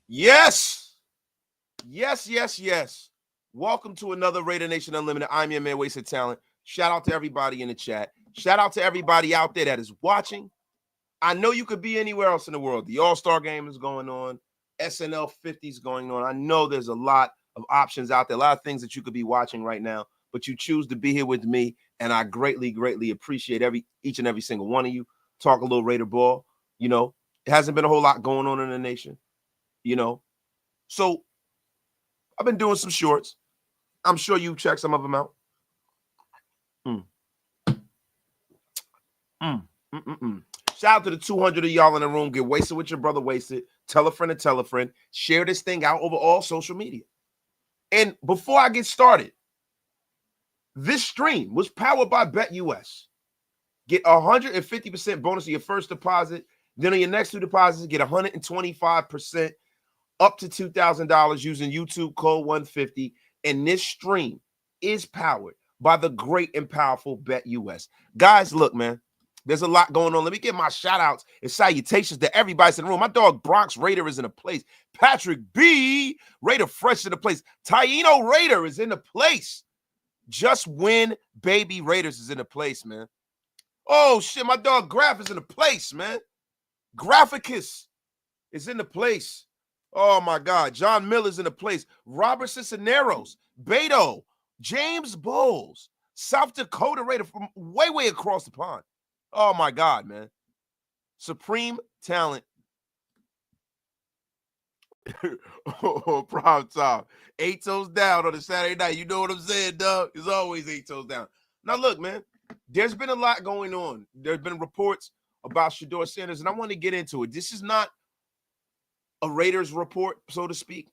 Yes. Yes, yes, yes. Welcome to another Raider Nation Unlimited. I'm your man, Wasted Talent. Shout out to everybody in the chat. Shout out to everybody out there that is watching. I know you could be anywhere else in the world. The All-Star game is going on. SNL 50 is going on. I know there's a lot of options out there, a lot of things that you could be watching right now, but you choose to be here with me, and I greatly, greatly appreciate each and every single one of you. Talk a little Raider ball. You know, it hasn't been a whole lot going on in the nation, you know. So I've been doing some shorts. I'm sure you checked some of them out. Shout out to the 200 of y'all in the room. Get wasted with your brother, wasted. Tell a friend to tell a friend. Share this thing out over all social media. And before I get started, this stream was powered by BetUS. Get 150% bonus on your first deposit. Then on your next two deposits, get 125% up to $2,000 using YouTube code 150. And this stream is powered by the great and powerful BetUS. Guys, look, man. There's a lot going on. Let me give my shout outs and salutations to everybody in the room. My dog Bronx Raider is in the place. Patrick B. Raider Fresh in the place. Taino Raider is in the place. Just Win Baby Raiders is in the place, man. Oh, shit. My dog Graph is in the place, man. Graphicus is in the place. Oh, my God. John Miller's in the place. Robert Cisneros. Beto. James Bowles. South Dakota Raider from way, way across the pond. Oh, my God, man. Supreme talent. Oh, prime time. 8 toes down on a Saturday night. You know what I'm saying, dog? It's always 8 toes down. Now, look, man. There's been a lot going on. There's been reports about Shedeur Sanders, and I want to get into it. This is not a Raiders report, so to speak,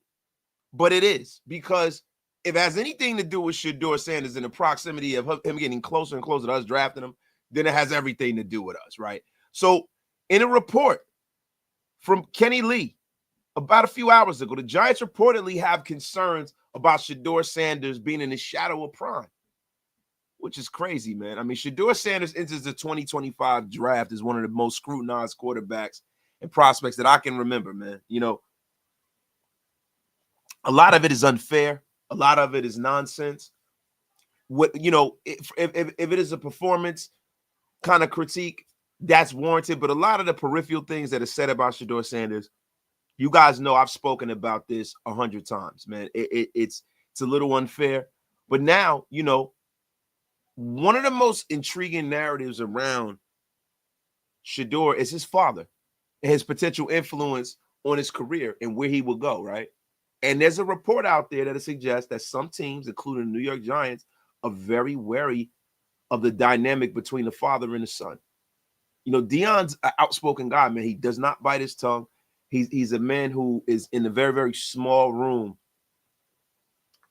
but it is, because if it has anything to do with Shedeur Sanders and the proximity of him getting closer and closer to us drafting him, then it has everything to do with us, right? So in a report from Kenny Lee about a few hours ago, the Giants reportedly have concerns about Shedeur Sanders being in the shadow of prime, which is crazy, man. I mean, Shedeur Sanders enters the 2025 draft as one of the most scrutinized quarterbacks and prospects that I can remember, man. You know, a lot of it is unfair. A lot of it is nonsense. What, you know, if it is a performance kind of critique, that's warranted. But a lot of the peripheral things that are said about Shedeur Sanders, you guys know I've spoken about this 100 times, man. It's a little unfair. But now, you know, one of the most intriguing narratives around Shedeur is his father and his potential influence on his career and where he will go, right? And there's a report out there that suggests that some teams, including the New York Giants, are very wary of the dynamic between the father and the son. You know, Deion's an outspoken guy, man. He does not bite his tongue. He's a man who is in a very, very small room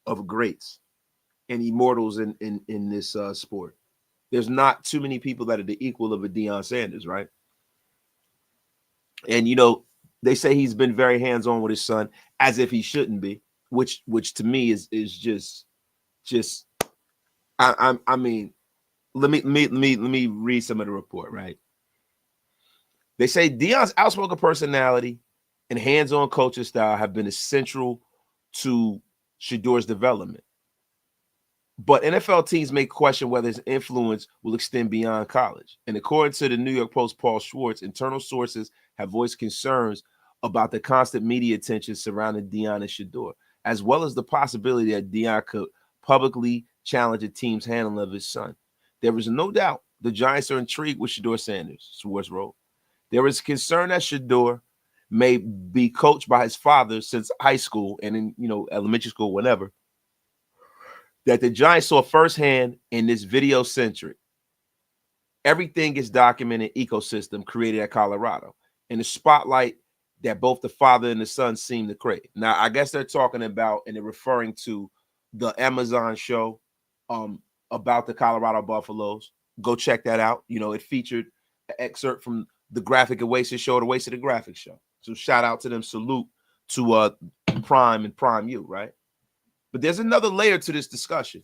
of greats and immortals in this sport. There's not too many people that are the equal of a Deion Sanders, right? And, you know, they say he's been very hands-on with his son, as if he shouldn't be, which to me is just I mean, let me read some of the report, right? They say Deion's outspoken personality and hands-on coaching style have been essential to Shedeur's development. But NFL teams may question whether his influence will extend beyond college. And according to the New York Post, Paul Schwartz, internal sources have voiced concerns about the constant media attention surrounding Deion and Shedeur, as well as the possibility that Deion could publicly challenge a team's handling of his son. There is no doubt the Giants are intrigued with Shedeur Sanders, Schwartz wrote. There is concern that Shedeur may be coached by his father since high school and in, you know, elementary school, whatever, that the Giants saw firsthand in this video-centric, everything is documented ecosystem created at Colorado, and the spotlight that both the father and the son seem to create. Now, I guess they're talking about, and they're referring to the Amazon show about the Colorado Buffaloes. Go check that out. You know, it featured an excerpt from the Graphic and Wasted show, the Wasted and Graphic show. So shout out to them. Salute to Prime and Prime U, right? But there's another layer to this discussion.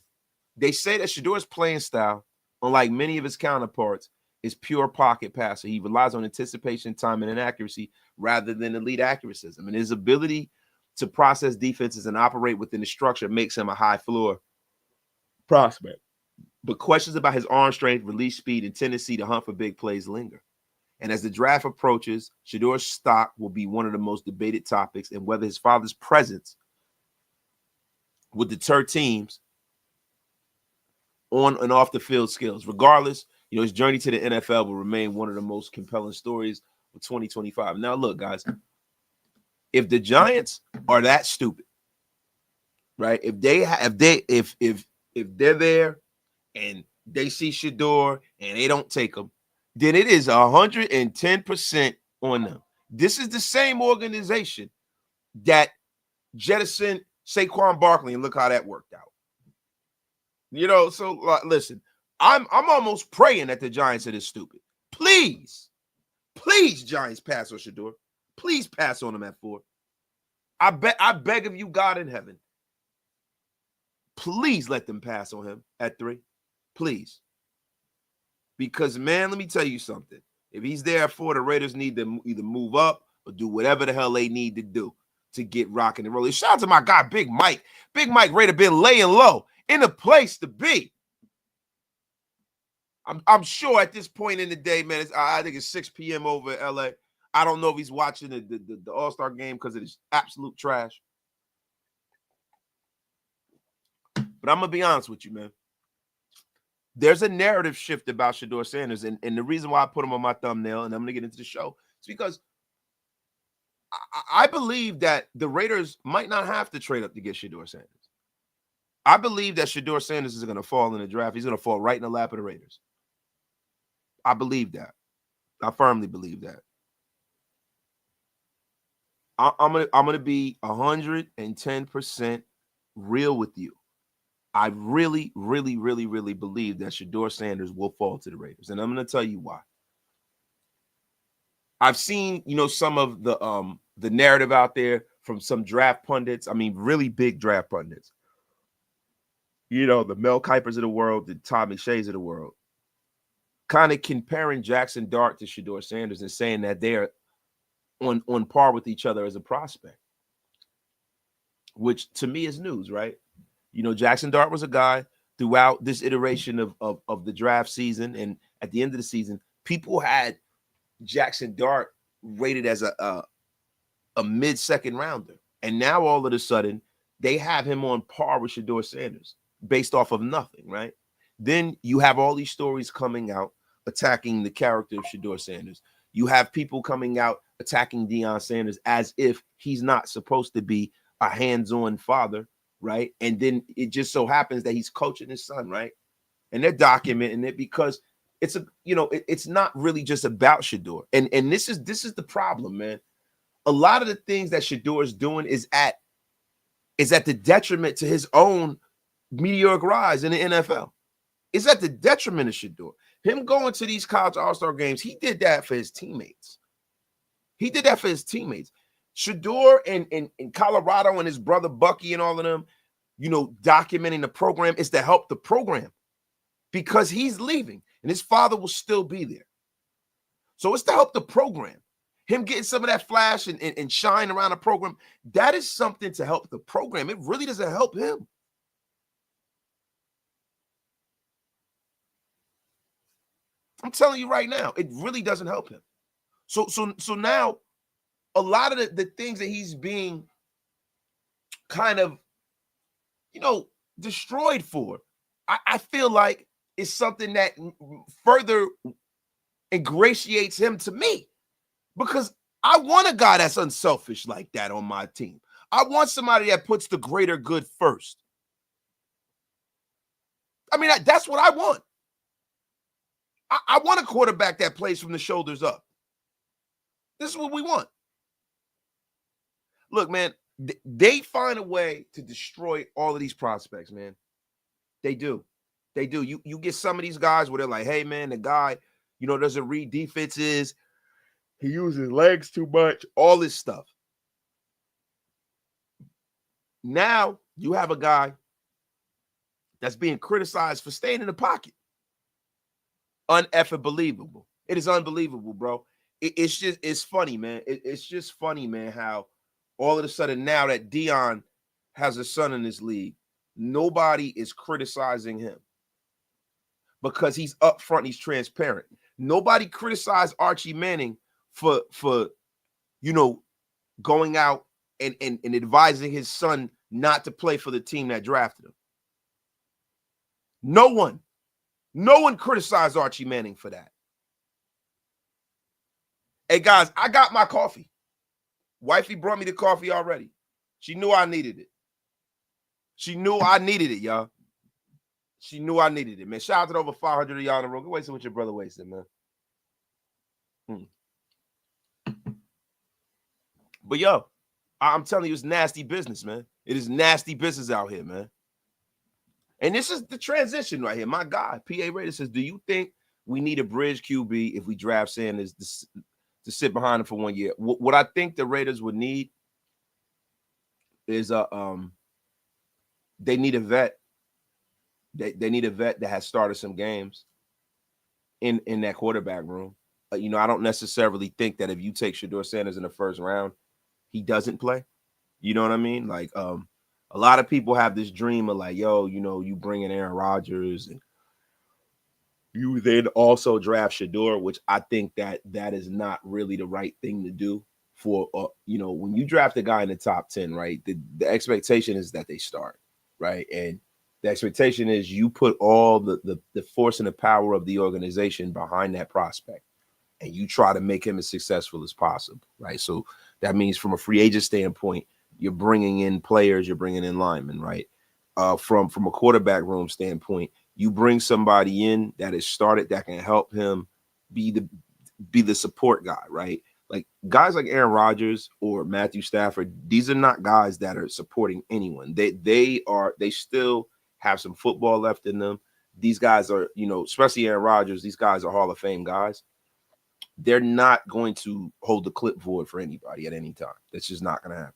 They say that Shedeur's playing style, unlike many of his counterparts, is pure pocket passer. He relies on anticipation, timing, and accuracy rather than elite accuracy. And his ability to process defenses and operate within the structure makes him a high floor prospect. But questions about his arm strength, release speed, and tendency to hunt for big plays linger. And as the draft approaches, Shedeur's stock will be one of the most debated topics, and whether his father's presence would deter teams on and off the field skills. Regardless, his journey to the NFL will remain one of the most compelling stories of 2025. Now, look, guys, if the Giants are that stupid, right? If they're there and they see Shedeur and they don't take him, then it is 110% on them. This is the same organization that jettisoned Saquon Barkley, and look how that worked out. So listen, I'm almost praying that the Giants are this stupid. Please, Giants, pass on Shedeur. Please pass on him at 4. I beg of you, God in heaven. Please let them pass on him at 3. Please. Because, man, let me tell you something. If he's there at 4, the Raiders need to either move up or do whatever the hell they need to do to get rocking and rolling. Shout out to my guy, Big Mike. Big Mike Raider been laying low in a place to be. I'm sure at this point in the day, man, I think it's 6 p.m. over in L.A. I don't know if he's watching the All-Star game because it is absolute trash. But I'm going to be honest with you, man. There's a narrative shift about Shedeur Sanders, and the reason why I put him on my thumbnail, and I'm going to get into the show, is because I believe that the Raiders might not have to trade up to get Shedeur Sanders. I believe that Shedeur Sanders is going to fall in the draft. He's going to fall right in the lap of the Raiders. I believe that. I firmly believe that. I'm gonna be 110% real with you. I really, really, really, really believe that Shedeur Sanders will fall to the Raiders, and I'm going to tell you why. I've seen, some of the narrative out there from some draft pundits. I mean, really big draft pundits. The Mel Kipers of the world, the Todd McShays of the world, kind of comparing Jackson Dart to Shedeur Sanders and saying that they are on par with each other as a prospect, which to me is news, right? Jackson Dart was a guy throughout this iteration of the draft season, and at the end of the season, people had Jackson Dart rated as a mid-second rounder. And now all of a sudden, they have him on par with Shedeur Sanders based off of nothing, right? Then you have all these stories coming out attacking the character of Shedeur Sanders. You have people coming out attacking Deion Sanders as if he's not supposed to be a hands-on father, right? And then it just so happens that he's coaching his son, right? And they're documenting it because it's it's not really just about Shedeur. And this is the problem, man. A lot of the things that Shedeur is doing is at the detriment to his own meteoric rise in the NFL. It's at the detriment of Shedeur. Him going to these college all-star games, he did that for his teammates. Shedeur in Colorado and his brother Bucky and all of them, documenting the program is to help the program because he's leaving and his father will still be there. So it's to help the program. Him getting some of that flash and shine around the program, that is something to help the program. It really doesn't help him. I'm telling you right now, it really doesn't help him. So now, a lot of the things that he's being kind of, destroyed for, I feel like is something that further ingratiates him to me, because I want a guy that's unselfish like that on my team. I want somebody that puts the greater good first. I mean, that's what I want. I want a quarterback that plays from the shoulders up. This is what we want. Look, man, they find a way to destroy all of these prospects, man. They do. You get some of these guys where they're like, hey, man, the guy, doesn't read defenses. He uses legs too much, all this stuff. Now you have a guy that's being criticized for staying in the pocket. uneffing believable. It is unbelievable, bro. It's funny, man. It's just funny, man, how all of a sudden now that Deion has a son in this league, nobody is criticizing him because he's upfront, he's transparent. Nobody criticized Archie Manning for going out and advising his son not to play for the team that drafted him. No one criticized Archie Manning for that. Hey, guys, I got my coffee. Wifey brought me the coffee already. She knew I needed it. She knew I needed it, y'all. She knew I needed it, man. Shout out to over 500 of y'all in the room. Go wasting what your brother wasted, man. But, yo, I'm telling you, it's nasty business, man. It is nasty business out here, man. And this is the transition right here. My God, PA Raider says, do you think we need a bridge QB if we draft Sanders to sit behind him for 1 year? What I think the Raiders would need is they need a vet. They need a vet that has started some games in that quarterback room. I don't necessarily think that if you take Shedeur Sanders in the first round, he doesn't play. You know what I mean? Like, a lot of people have this dream of like, yo, you bring in Aaron Rodgers and you then also draft Shedeur, which I think that is not really the right thing to do for, when you draft a guy in the top 10, right? The expectation is that they start, right? And the expectation is you put all the force and the power of the organization behind that prospect, and you try to make him as successful as possible, right? So that means from a free agent standpoint, you're bringing in players, you're bringing in linemen, right? From a quarterback room standpoint, you bring somebody in that is started that can help him be the support guy, right? Like guys like Aaron Rodgers or Matthew Stafford, these are not guys that are supporting anyone. They still have some football left in them. These guys are, especially Aaron Rodgers, these guys are Hall of Fame guys. They're not going to hold the clipboard for anybody at any time. That's just not going to happen.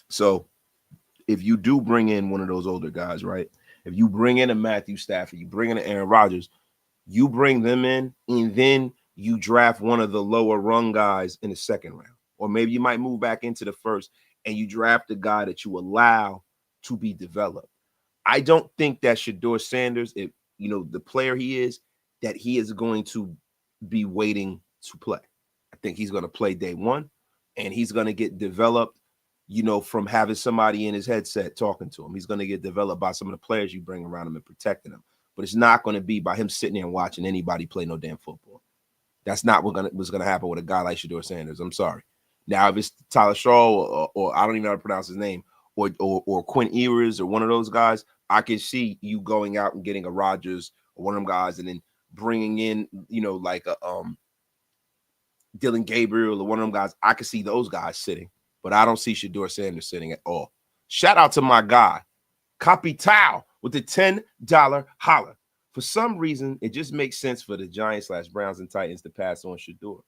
So if you do bring in one of those older guys, right? If you bring in a Matthew Stafford, you bring in an Aaron Rodgers, you bring them in, and then you draft one of the lower rung guys in the second round. Or maybe you might move back into the first and you draft a guy that you allow to be developed. I don't think that Shedeur Sanders, if the player he is, that he is going to be waiting to play. I think he's going to play day one, and he's going to get developed, from having somebody in his headset talking to him. He's going to get developed by some of the players you bring around him and protecting him. But it's not going to be by him sitting there and watching anybody play no damn football. That's not what's going to happen with a guy like Shedeur Sanders. I'm sorry. Now, if it's Tyler Shaw or I don't even know how to pronounce his name, or Quinn Ewers or one of those guys, I can see you going out and getting a Rodgers or one of them guys and then bringing in, like a Dylan Gabriel or one of them guys. I can see those guys sitting, but I don't see Shedeur Sanders sitting at all. Shout out to my guy, Capital, with the $10 holler. For some reason, it just makes sense for the Giants/Browns and Titans to pass on Shedeur.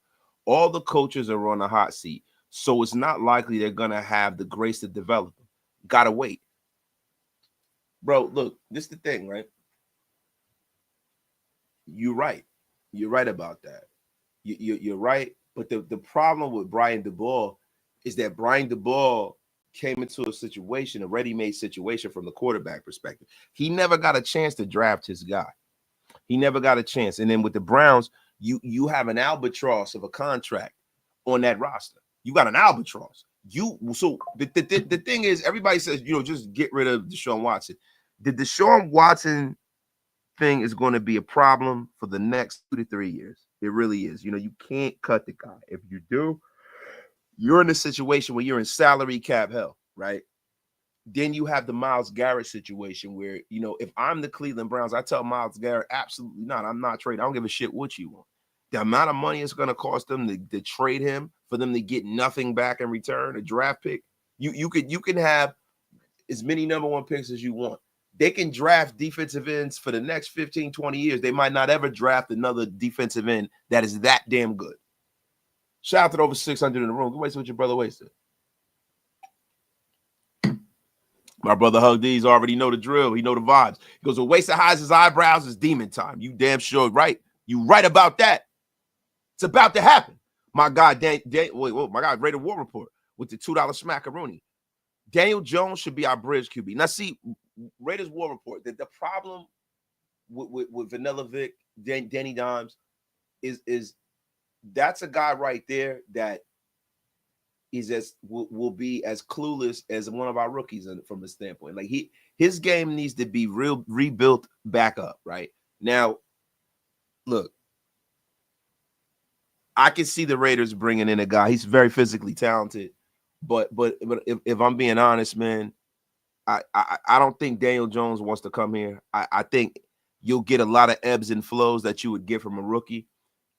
All the coaches are on the hot seat, so it's not likely they're going to have the grace to develop them. Got to wait. Bro, look, this is the thing, right? You're right. You're right about that. You're right. But the problem with Brian DeBall is that Brian DeBall came into a ready-made situation from the quarterback perspective. He never got a chance to draft his guy. He never got a chance. And then with the Browns, you have an albatross of a contract on that roster. You got an albatross. So the thing is, everybody says, just get rid of Deshaun Watson. The Deshaun Watson thing is going to be a problem for the next 2 to 3 years. It really is. You can't cut the guy. If you do, you're in a situation where you're in salary cap hell, right? Then you have the Myles Garrett situation where, if I'm the Cleveland Browns, I tell Myles Garrett, absolutely not. I'm not trading. I don't give a shit what you want. The amount of money it's going to cost them to trade him, for them to get nothing back in return, a draft pick. You can have as many number one picks as you want. They can draft defensive ends for the next 15, 20 years. They might not ever draft another defensive end that is that damn good. Shout out to the over 600 in the room. Go waste what your brother wasted. My brother Hug D's already know the drill. He know the vibes. He goes, a waste of highs his eyebrows is demon time. You damn sure right. You right about that. It's about to happen. My guy, my guy, Rated War Report with the $2 smackaroonie. Daniel Jones should be our bridge QB. Now, see, Raiders War Report, the problem with Vanilla Vic, Danny Dimes, is that's a guy right there that will be as clueless as one of our rookies from a standpoint. Like his game needs to be rebuilt back up right now. Look, I can see the Raiders bringing in a guy. He's very physically talented, but if I'm being honest, man, I don't think Daniel Jones wants to come here. I think you'll get a lot of ebbs and flows that you would get from a rookie.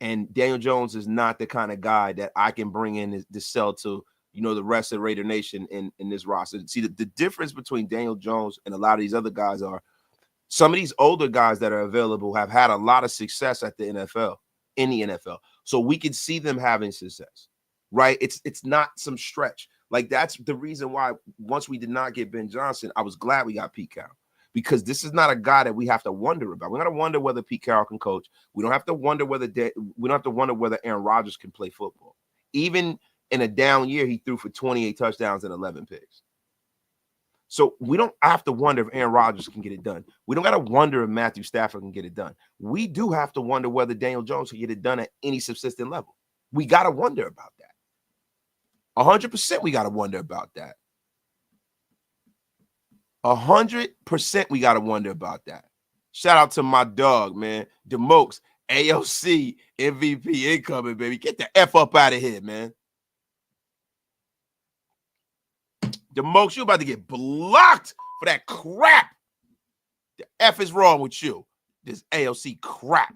And Daniel Jones is not the kind of guy that I can bring in to sell to, the rest of Raider Nation in this roster. See, the difference between Daniel Jones and a lot of these other guys are some of these older guys that are available have had a lot of success at the NFL, in the NFL. So we can see them having success, right? It's not some stretch. Like that's the reason why once we did not get Ben Johnson, I was glad we got Pete Carroll. Because this is not a guy that we have to wonder about. We're not to wonder whether Pete Carroll can coach. We don't have to wonder whether Aaron Rodgers can play football. Even in a down year, he threw for 28 touchdowns and 11 picks. So we don't have to wonder if Aaron Rodgers can get it done. We don't got to wonder if Matthew Stafford can get it done. We do have to wonder whether Daniel Jones can get it done at any subsistent level. We got to wonder about that. 100% we got to wonder about that. 100% we got to wonder about that. Shout out to my dog, man. DeMokes, AOC, MVP incoming, baby. Get the F up out of here, man. DeMokes, you about to get blocked for that crap. The F is wrong with you. This AOC crap.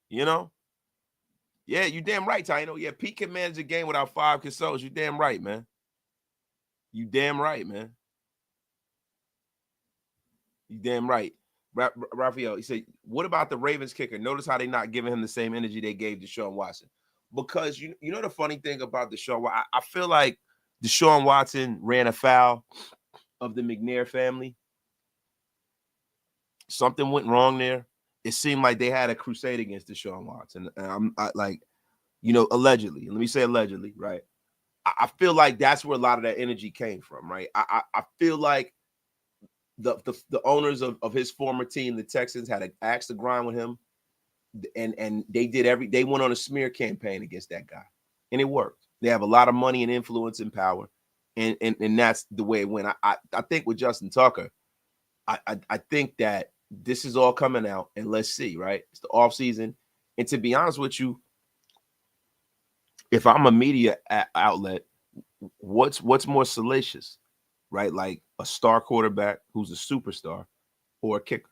Yeah, you damn right, Taino. Yeah, Pete can manage a game without 5 consoles. You damn right, man. You damn right, man. You damn right. Raphael, he said, what about the Ravens kicker? Notice how they're not giving him the same energy they gave Deshaun Watson. Because you know the funny thing about Deshaun, I feel like Deshaun Watson ran afoul of the McNair family. Something went wrong there. It seemed like they had a crusade against Deshaun Watson. And allegedly. Let me say allegedly, right? I feel like that's where a lot of that energy came from, right? I feel like the owners of his former team, the Texans, had an axe to grind with him, and they went on a smear campaign against that guy, and it worked. They have a lot of money and influence and power, and that's the way it went. I think with Justin Tucker, I think that this is all coming out, and let's see, right? It's the offseason, and to be honest with you, if I'm a media outlet, what's more salacious, right? Like a star quarterback who's a superstar, or a kicker.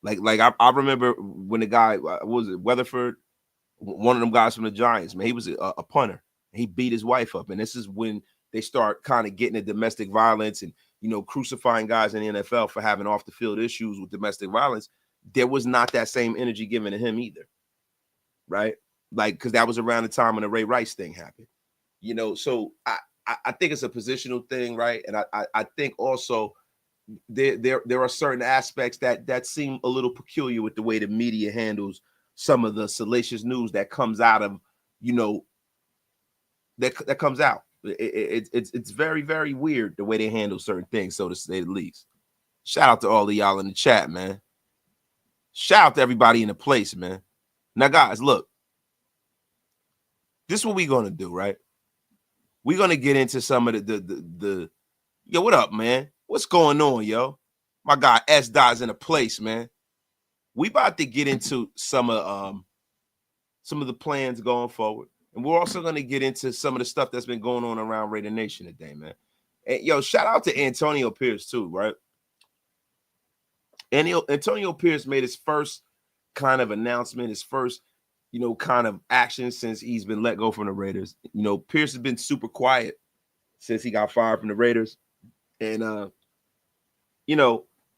Like I remember when the guy was it Weatherford, one of them guys from the Giants, man, he was a punter. He beat his wife up, and this is when they start kind of getting into domestic violence and crucifying guys in the NFL for having off the field issues with domestic violence. There was not that same energy given to him either, right? Like, because that was around the time when the Ray Rice thing happened, So I think it's a positional thing, right? And I think also there are certain aspects that seem a little peculiar with the way the media handles some of the salacious news that comes out of that comes out. It's very, very weird the way they handle certain things, so to say the least. Shout out to all of y'all in the chat, man. Shout out to everybody in the place, man. Now, guys, look. This is what we're going to do, right? We're going to get into some of the yo, what up, man? What's going on, yo? My guy S. Dot's in a place, man. We about to get into some of the plans going forward. And we're also going to get into some of the stuff that's been going on around Raider Nation today, man. And yo, shout out to Antonio Pierce, too, right? And Antonio Pierce made his first kind of announcement, his first kind of action since he's been let go from the Raiders. Pierce has been super quiet since he got fired from the Raiders. And,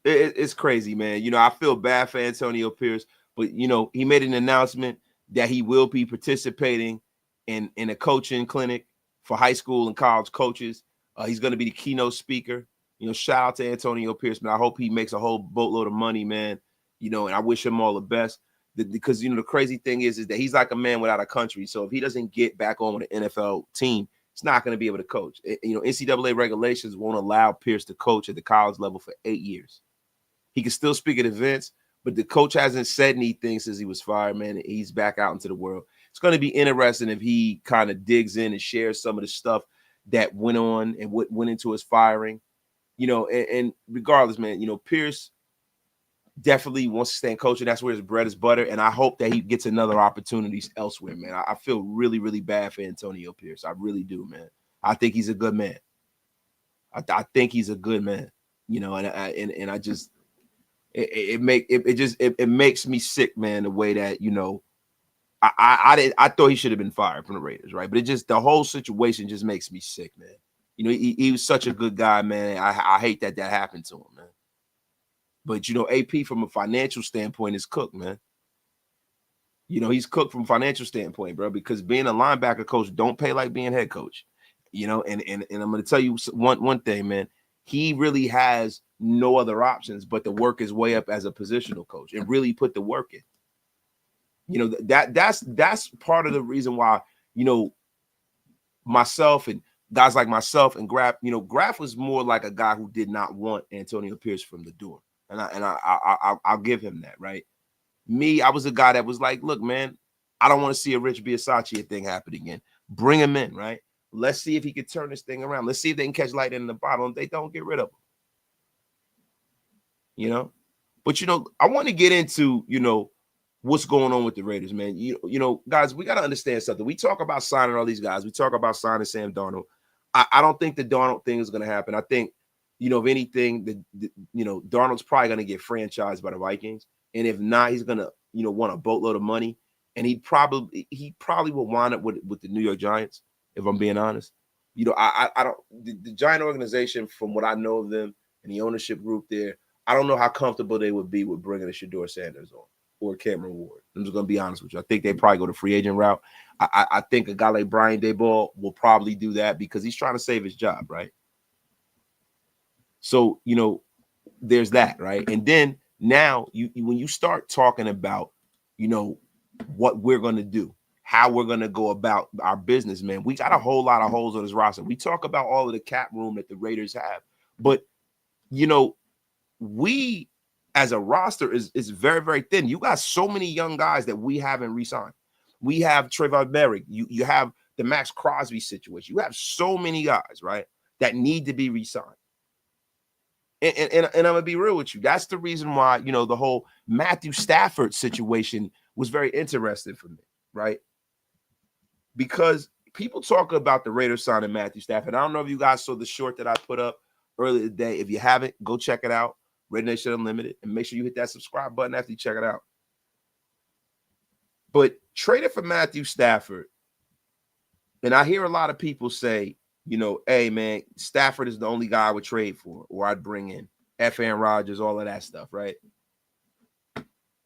it's crazy, man. I feel bad for Antonio Pierce, but, he made an announcement that he will be participating in a coaching clinic for high school and college coaches He's going to be the keynote speaker. Shout out to Antonio Pierce, man. I hope he makes a whole boatload of money, man. And I wish him all the best. Because, the crazy thing is that he's like a man without a country. So if he doesn't get back on with an NFL team, he's not going to be able to coach. NCAA regulations won't allow Pierce to coach at the college level for 8 years. He can still speak at events, but the coach hasn't said anything since he was fired, man. He's back out into the world. It's going to be interesting if he kind of digs in and shares some of the stuff that went on and what went into his firing. And regardless, man, Pierce definitely wants to stay in coaching. That's where his bread is butter. And I hope that he gets another opportunities elsewhere, man. I feel really, really bad for Antonio Pierce. I really do, man. I think he's a good man. I think he's a good man, and I just, it makes me sick, man, the way that, I thought he should have been fired from the Raiders, right? But the whole situation just makes me sick, man. He was such a good guy, man. I hate that happened to him, man. But, AP from a financial standpoint is cooked, man. He's cooked from a financial standpoint, bro, because being a linebacker coach don't pay like being head coach. And I'm going to tell you one thing, man. He really has no other options but to work his way up as a positional coach and really put the work in. That's part of the reason why, myself and guys like myself and Graf, Graf was more like a guy who did not want Antonio Pierce from the door. And I'll give him that, right? Me, I was a guy that was like, look, man, I don't want to see a Rich Bisaccia thing happen again. Bring him in, right? Let's see if he can turn this thing around. Let's see if they can catch lightning in the bottle. If they don't, get rid of him. But I want to get into, what's going on with the Raiders, man. Guys, we got to understand something. We talk about signing all these guys. We talk about signing Sam Darnold. I don't think the Darnold thing is going to happen. I think, if anything, Darnold's probably going to get franchised by the Vikings. And if not, he's going to, want a boatload of money. And he probably will wind up with the New York Giants, if I'm being honest. I don't, the Giant organization, from what I know of them and the ownership group there, I don't know how comfortable they would be with bringing a Shedeur Sanders on or Cameron Ward. I'm just going to be honest with you. I think they probably go the free agent route. I think a guy like Brian Daboll will probably do that because he's trying to save his job, right? So, there's that, right? And then now when you start talking about, what we're going to do, how we're going to go about our business, man, we got a whole lot of holes on this roster. We talk about all of the cap room that the Raiders have, but, we as a roster is very, very thin. You got so many young guys that we haven't re-signed. We have Trayvon Merrick. You have the Max Crosby situation. You have so many guys, right, that need to be re-signed. And I'm going to be real with you. That's the reason why, the whole Matthew Stafford situation was very interesting for me, right? Because people talk about the Raiders signing Matthew Stafford. I don't know if you guys saw the short that I put up earlier today. If you haven't, go check it out. Raider Nation Unlimited. And make sure you hit that subscribe button after you check it out. But traded for Matthew Stafford, and I hear a lot of people say, hey, man, Stafford is the only guy I would trade for or I'd bring in. Aaron Rodgers, all of that stuff, right?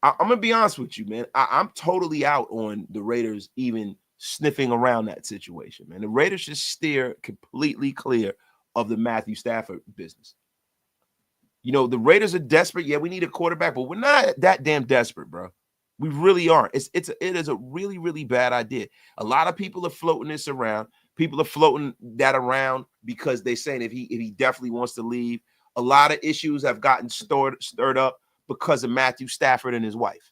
I'm going to be honest with you, man. I'm totally out on the Raiders even sniffing around that situation, man. The Raiders should steer completely clear of the Matthew Stafford business. The Raiders are desperate. Yeah, we need a quarterback, but we're not that damn desperate, bro. We really aren't. It is a really, really bad idea. A lot of people are floating this around. People are floating that around because they're saying if he definitely wants to leave. A lot of issues have gotten stirred up because of Matthew Stafford and his wife.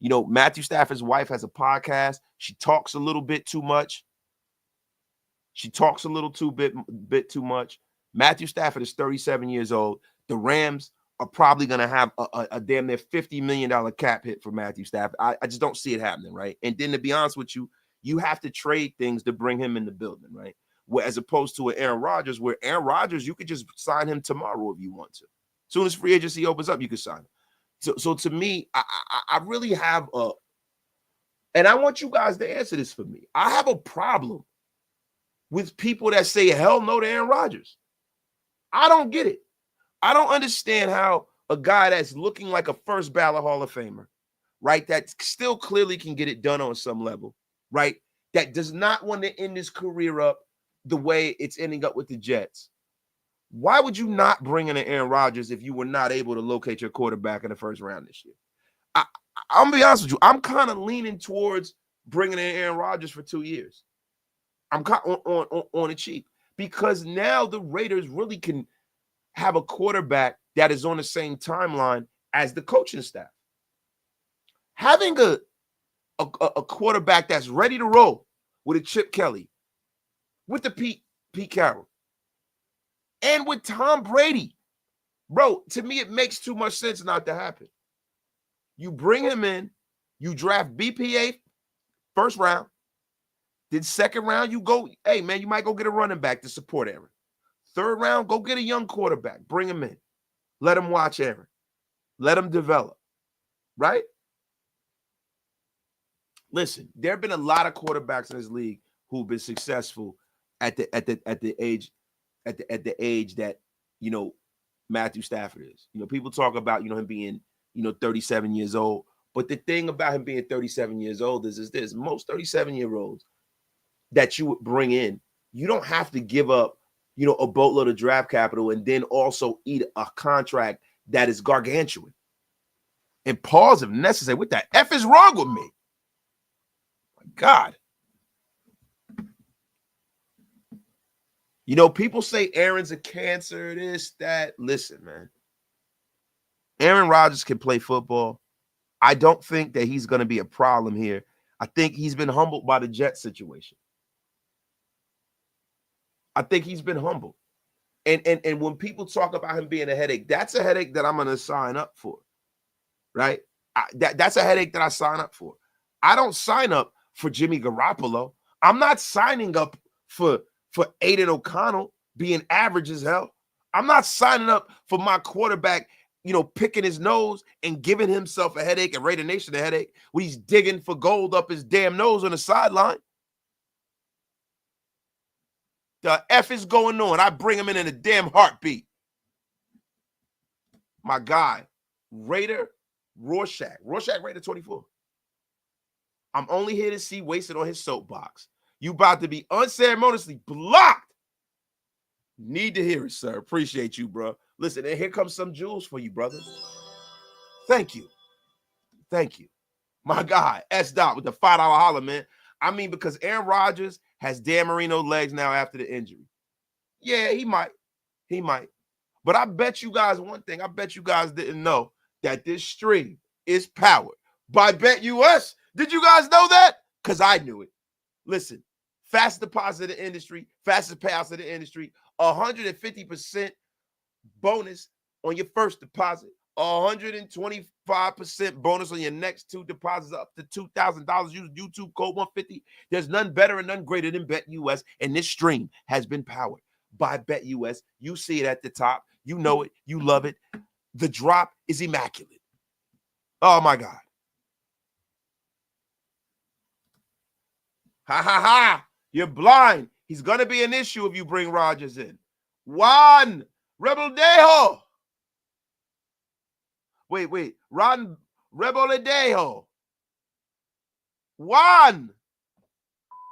Matthew Stafford's wife has a podcast. She talks a little bit too much. Bit too much. Matthew Stafford is 37 years old. The Rams are probably going to have a damn near $50 million cap hit for Matthew Stafford. I just don't see it happening, right? And then to be honest with you, you have to trade things to bring him in the building, right? Where, as opposed to an Aaron Rodgers, where Aaron Rodgers, you could just sign him tomorrow if you want to. As soon as free agency opens up, you can sign him. So to me, I really have and I want you guys to answer this for me. I have a problem with people that say hell no to Aaron Rodgers. I don't get it. I don't understand how a guy that's looking like a first ballot Hall of Famer, right, that still clearly can get it done on some level, right, that does not want to end his career up the way it's ending up with the Jets, Why would you not bring in an Aaron Rodgers if you were not able to locate your quarterback in the first round this year? I'm gonna be honest with you. I'm kind of leaning towards bringing in Aaron Rodgers for 2 years. I'm kind of on the cheap because now the Raiders really can have a quarterback that is on the same timeline as the coaching staff. Having a quarterback that's ready to roll with a Chip Kelly, with the Pete Carroll, and with Tom Brady, bro, to me, it makes too much sense not to happen. You bring him in, you draft BPA first round, then second round, you go, hey, man, you might go get a running back to support Aaron. Third round, go get a young quarterback, bring him in. Let him watch Aaron. Let him develop, right? Listen, there have been a lot of quarterbacks in this league who've been successful at the age that, you know, Matthew Stafford is. You know, people talk about, you know, him being, you know, 37 years old. But the thing about him being 37 years old is this: most 37-year-olds that you would bring in, you don't have to give up, you know, a boatload of draft capital and then also eat a contract that is gargantuan. And pause if necessary. What the F is wrong with me? My God. You know, people say Aaron's a cancer, this, that. Listen, man. Aaron Rodgers can play football. I don't think that he's going to be a problem here. I think he's been humbled by the Jets situation. I think he's been humbled. And when people talk about him being a headache, that's a headache that I'm going to sign up for, right? That's a headache that I sign up for. I don't sign up for Jimmy Garoppolo. I'm not signing up for Aiden O'Connell being average as hell. I'm not signing up for my quarterback, you know, picking his nose and giving himself a headache and Raider Nation a headache when he's digging for gold up his damn nose on the sideline. The F is going on. I bring him in a damn heartbeat. My guy, Raider Rorschach Raider 24. I'm only here to see wasted on his soapbox. You about to be unceremoniously blocked. Need to hear it, sir. Appreciate you, bro. Listen, and here comes some jewels for you, brother. Thank you. Thank you. My guy, S. Dot with the $5 holler, man. I mean, because Aaron Rodgers has Dan Marino legs now after the injury. Yeah, he might. He might. But I bet you guys one thing. I bet you guys didn't know that this stream is powered by BetUS. Did you guys know that? Because I knew it. Listen, fastest deposit in the industry, fastest payouts in the industry, 150% bonus on your first deposit, 125% bonus on your next two deposits up to $2,000. Use YouTube code 150. There's none better and none greater than BetUS, and this stream has been powered by BetUS. You see it at the top. You know it. You love it. The drop is immaculate. Oh, my God. Ha, ha, ha. You're blind. He's going to be an issue if you bring Rodgers in. Juan Rebeldejo. Wait. Ron Rebeldejo. Juan.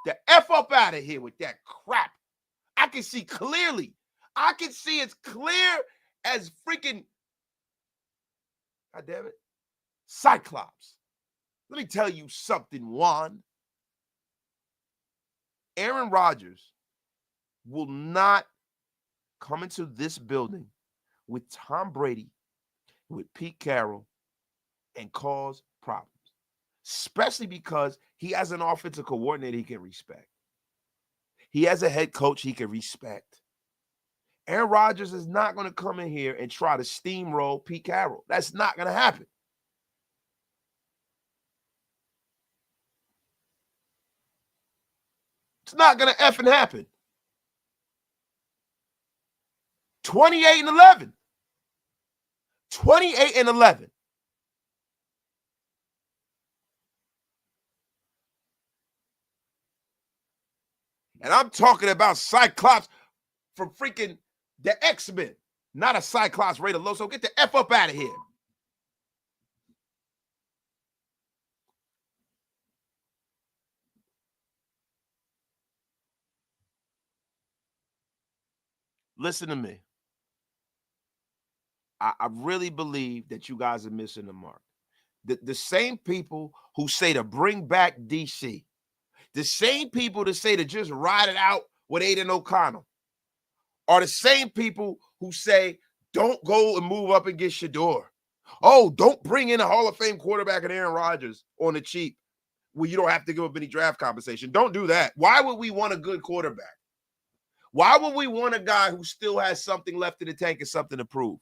The F up out of here with that crap. I can see clearly. I can see as clear as freaking, God damn it, Cyclops. Let me tell you something, Juan. Aaron Rodgers will not come into this building with Tom Brady, with Pete Carroll, and cause problems, especially because he has an offensive coordinator he can respect. He has a head coach he can respect. Aaron Rodgers is not going to come in here and try to steamroll Pete Carroll. That's not going to happen. It's not going to effing happen. 28-11. 28-11. And I'm talking about Cyclops from freaking the X-Men, not a Cyclops Raider Loso. Get the F up out of here. Listen to me. I really believe that you guys are missing the mark. The same people who say to bring back DC, the same people that say to just ride it out with Aiden O'Connell, are the same people who say don't go and move up and get Shedeur. Oh, don't bring in a Hall of Fame quarterback and Aaron Rodgers on the cheap where you don't have to give up any draft compensation. Don't do that. Why would we want a good quarterback? Why would we want a guy who still has something left in the tank and something to prove?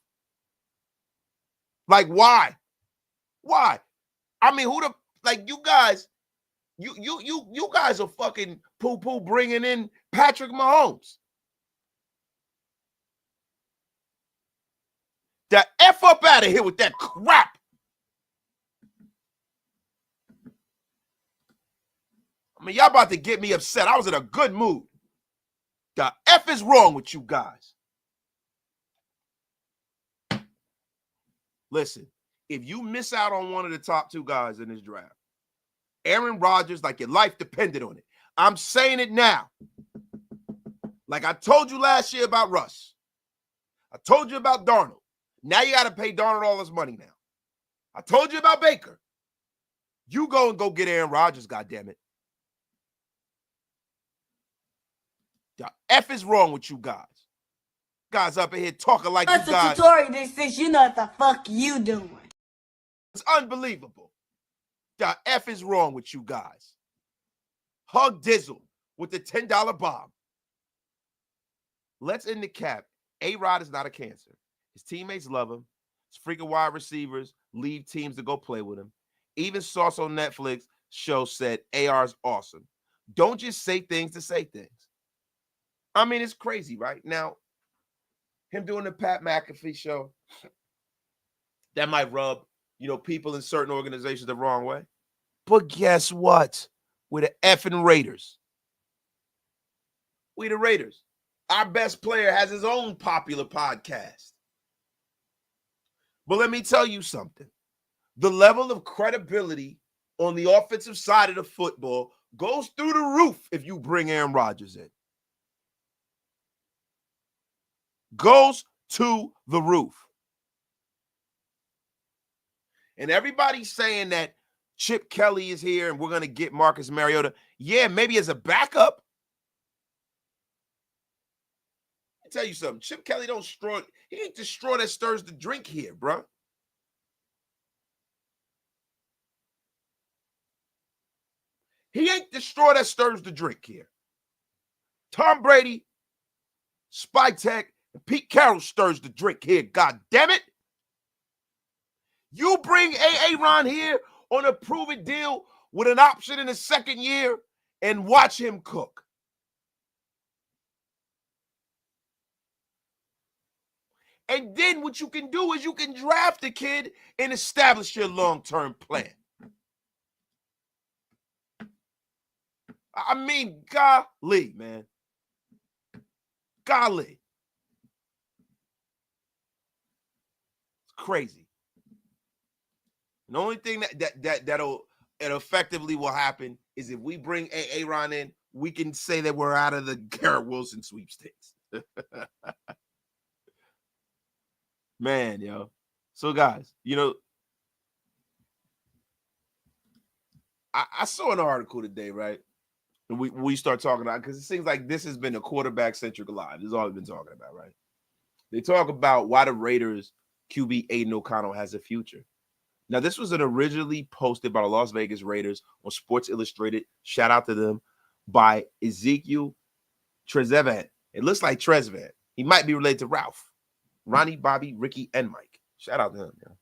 Like, why? Why? I mean, who the, like, you guys, you guys are fucking poo-poo bringing in Patrick Mahomes. The F up out of here with that crap. I mean, y'all about to get me upset. I was in a good mood. The F is wrong with you guys. Listen, if you miss out on one of the top two guys in this draft, Aaron Rodgers, like your life depended on it. I'm saying it now. Like I told you last year about Russ. I told you about Darnold. Now you got to pay Darnold all his money now. I told you about Baker. You go and go get Aaron Rodgers, goddammit. The F is wrong with you guys. Guys up in here talking like you guys. Tutorial this since you know what the fuck you doing. It's unbelievable. The F is wrong with you guys. Hug Dizzle with the $10 bomb. Let's end the cap. A-Rod is not a cancer. His teammates love him. His freaking wide receivers leave teams to go play with him. Even Sauce on Netflix show said AR is awesome. Don't just say things to say things. I mean, it's crazy, right? Now, him doing the Pat McAfee show, that might rub, people in certain organizations the wrong way. But guess what? We're the effing Raiders. We the Raiders. Our best player has his own popular podcast. But let me tell you something. The level of credibility on the offensive side of the football goes through the roof if you bring Aaron Rodgers in. Goes to the roof. And everybody's saying that Chip Kelly is here and we're going to get Marcus Mariota. Yeah, maybe as a backup. Let me tell you something. Chip Kelly he ain't the straw that stirs the drink here, bro. He ain't the straw that stirs the drink here. Tom Brady, Spike Tech, and Pete Carroll stirs the drink here, God damn it. You bring Aaron here on a prove-it deal with an option in the second year and watch him cook. And then what you can do is you can draft a kid and establish your long-term plan. I mean, golly, man. Golly. It's crazy. And the only thing that'll effectively will happen is if we bring Aaron in, we can say that we're out of the Garrett Wilson sweepstakes. Man, yo. So, guys, I saw an article today, right? And we start talking about, because it seems like this has been a quarterback-centric live. This is all we've been talking about, right? They talk about why the Raiders QB Aiden O'Connell has a future. Now, this was originally posted by the Las Vegas Raiders on Sports Illustrated. Shout out to them. By Ezekiel Trezevant. It looks like Trezevant. He might be related to Ralph. Ronnie, Bobby, Ricky, and Mike. Shout out to him. Yeah.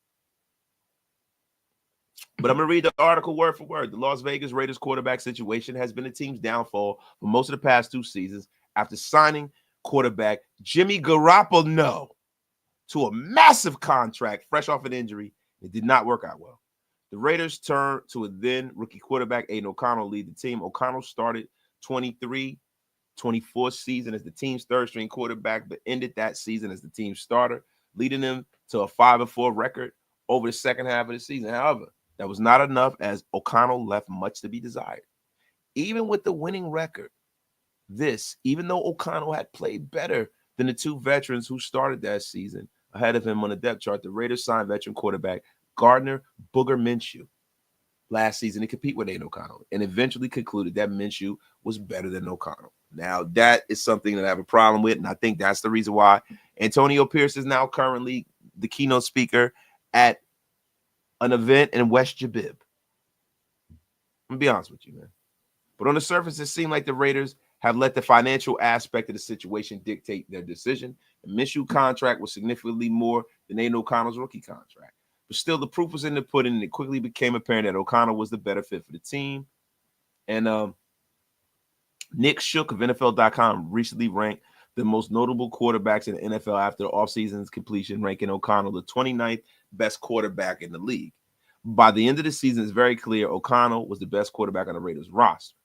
But I'm going to read the article word for word. The Las Vegas Raiders quarterback situation has been the team's downfall for most of the past 2 seasons after signing quarterback Jimmy Garoppolo to a massive contract fresh off an injury. It did not work out well. The Raiders turned to a then rookie quarterback, Aiden O'Connell, lead the team. O'Connell started 23-24 season as the team's third-string quarterback, but ended that season as the team's starter, leading them to a 5-4 record over the second half of the season. However, that was not enough as O'Connell left much to be desired. Even with the winning record, even though O'Connell had played better than the 2 veterans who started that season ahead of him on the depth chart, the Raiders signed veteran quarterback Gardner Booger Minshew last season to compete with Aiden O'Connell, and eventually concluded that Minshew was better than O'Connell. Now, that is something that I have a problem with, and I think that's the reason why Antonio Pierce is now currently the keynote speaker at an event in West Jabib. I'm going to be honest with you, man. But on the surface, it seemed like the Raiders have let the financial aspect of the situation dictate their decision. The Minshew contract was significantly more than Aiden O'Connell's rookie contract. But still, the proof was in the pudding, and it quickly became apparent that O'Connell was the better fit for the team. And Nick Shook of NFL.com recently ranked the most notable quarterbacks in the NFL after the offseason's completion, ranking O'Connell the 29th best quarterback in the league. By the end of the season, it's very clear O'Connell was the best quarterback on the Raiders roster.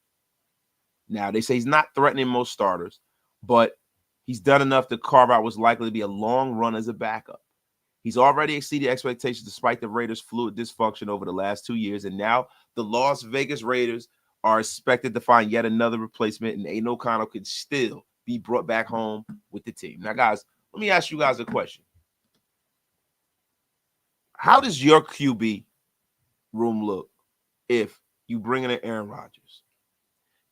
Now, they say he's not threatening most starters, but he's done enough to carve out what's likely to be a long run as a backup. He's already exceeded expectations despite the Raiders' fluid dysfunction over the last 2 years, and now the Las Vegas Raiders are expected to find yet another replacement, and Aiden O'Connell can still be brought back home with the team. Now, guys, let me ask you guys a question. How does your QB room look if you bring in an Aaron Rodgers?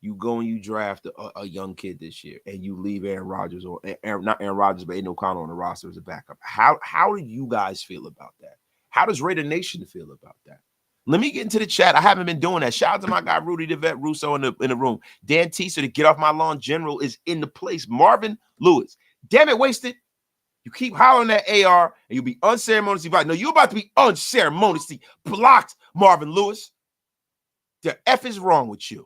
You go and you draft a young kid this year, and you leave Aaron Rodgers, or not Aaron Rodgers, but Aiden O'Connell on the roster as a backup. How do you guys feel about that? How does Raider Nation feel about that? Let me get into the chat. I haven't been doing that. Shout out to my guy Rudy the Vet Russo in the room. Dan Teaser, the Get Off My Lawn General, is in the place. Marvin Lewis. Damn it, Wasted. You keep hollering at AR, and you'll be unceremoniously blocked. No, you're about to be unceremoniously blocked, Marvin Lewis. The F is wrong with you.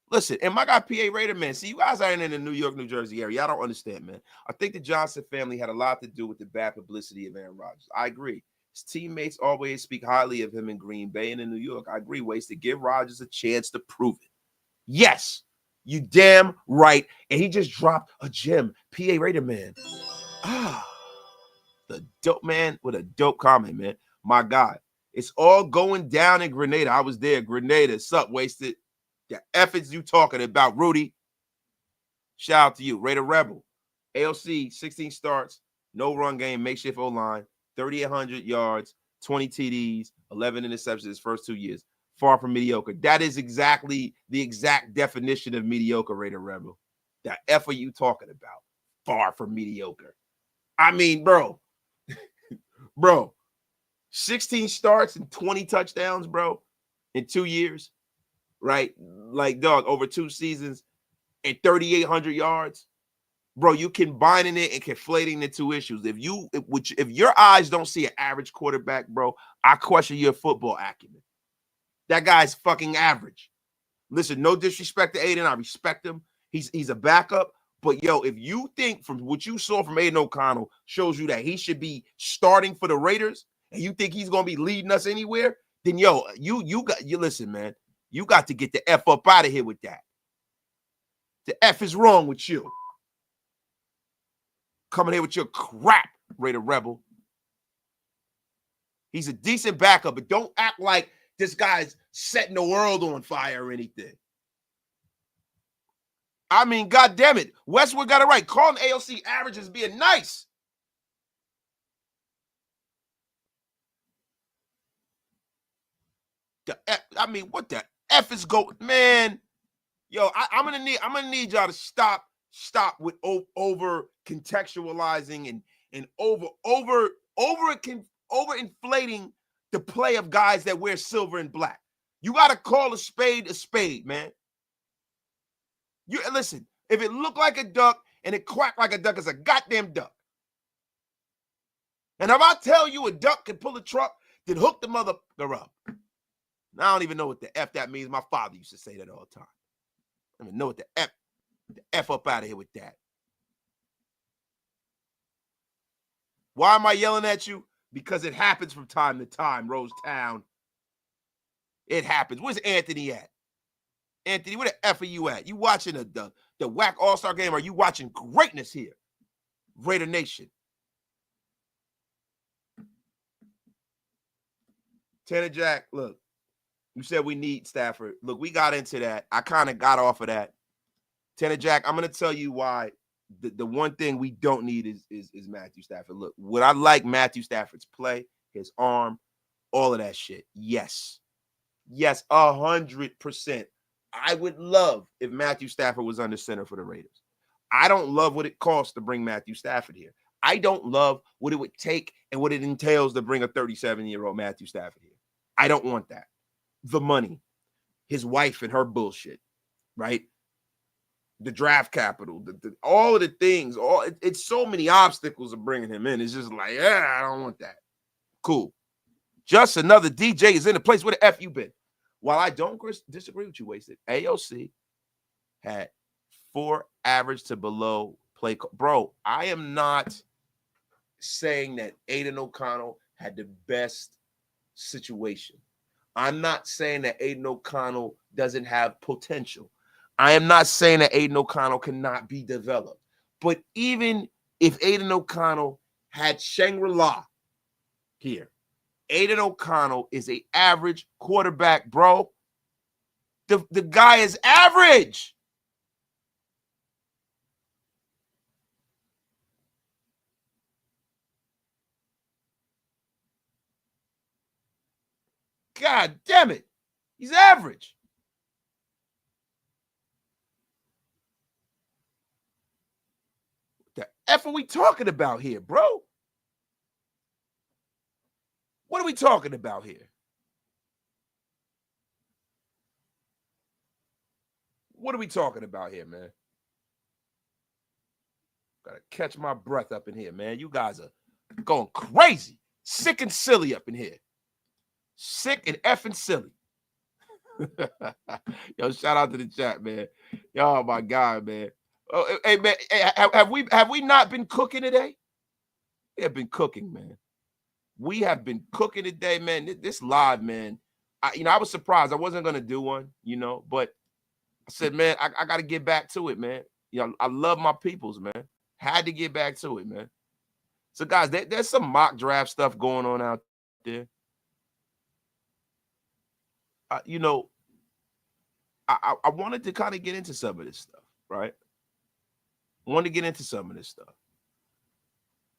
Listen, and my guy PA Raider, man, see, you guys aren't in the New York, New Jersey area. I don't understand, man. I think the Johnson family had a lot to do with the bad publicity of Aaron Rodgers. I agree. His teammates always speak highly of him in Green Bay and in New York. I agree, Waste, to give Rodgers a chance to prove it. Yes, you damn right. And he just dropped a gem. PA Raider, man. The dope man with a dope comment, man. My God, it's all going down in Grenada. I was there. Grenada, sup, Wasted. The efforts you talking about, Rudy. Shout out to you. Raider Rebel. ALC, 16 starts, no run game, makeshift O-line, 3,800 yards, 20 TDs, 11 interceptions his first 2 years. Far from mediocre. That is exactly the exact definition of mediocre, Raider Rebel. The F are you talking about? Far from mediocre. I mean, bro. Bro. 16 starts and 20 touchdowns, bro, in 2 years. Right? Like, dog, over 2 seasons and 3,800 yards. Bro, you combining it and conflating the two issues. If your eyes don't see an average quarterback, bro, I question your football acumen. That guy's fucking average. Listen, no disrespect to Aiden. I respect him. He's a backup. But, yo, if you think from what you saw from Aiden O'Connell shows you that he should be starting for the Raiders and you think he's going to be leading us anywhere, then, yo, you listen, man. You got to get the F up out of here with that. The F is wrong with you. Coming here with your crap, Raider Rebel. He's a decent backup, but don't act like this guy's setting the world on fire or anything. I mean, God damn it. Westwood got it right. Calling ALC average as being nice. What the F is going, man? Yo, I'm gonna need y'all to stop with over contextualizing and over inflating the play of guys that wear silver and black. You gotta call a spade, man. You listen, if it looked like a duck and it quacked like a duck, it's a goddamn duck. And if I tell you a duck can pull a truck, then hook the motherfucker up. I don't even know what the F that means. My father used to say that all the time. I don't even know what the F up out of here with that. Why am I yelling at you? Because it happens from time to time, Rose Town. It happens. Where's Anthony at? Anthony, where the F are you at? You watching the WAC All-Star game? Or are you watching greatness here? Raider Nation. Tanner Jack, look. You said we need Stafford. Look, we got into that. I kind of got off of that. Tanner Jack, I'm going to tell you why the one thing we don't need is Matthew Stafford. Look, would I like Matthew Stafford's play, his arm, all of that shit? Yes. Yes, 100%. I would love if Matthew Stafford was under center for the Raiders. I don't love what it costs to bring Matthew Stafford here. I don't love what it would take and what it entails to bring a 37-year-old Matthew Stafford here. I don't want that. The money, his wife and her bullshit, right? The draft capital, all of the things, it's so many obstacles of bringing him in. It's just like, yeah, I don't want that. Cool. Just another DJ is in the place. Where the F you been? While I don't disagree with you, Wasted, AOC had 4 average to below play. Bro, I am not saying that Aiden O'Connell had the best situation. I'm not saying that Aiden O'Connell doesn't have potential. I am not saying that Aiden O'Connell cannot be developed. But even if Aiden O'Connell had Shangri-La here, Aiden O'Connell is an average quarterback, bro. The guy is average. God damn it. He's average. What the F are we talking about here, bro? What are we talking about here? What are we talking about here, man? Gotta catch my breath up in here, man. You guys are going crazy. Sick and silly up in here. Sick and effing silly. Yo, shout out to the chat, man. Yo, my God, man. Oh, hey, man, have we not been cooking today? We have been cooking, man. We have been cooking today, man. This live, man. I was surprised. I wasn't gonna do one, but I said, man, I got to get back to it, man. I love my peoples, man. Had to get back to it, man. So, guys, there's some mock draft stuff going on out there. I wanted to kind of get into some of this stuff, right? I wanted to get into some of this stuff.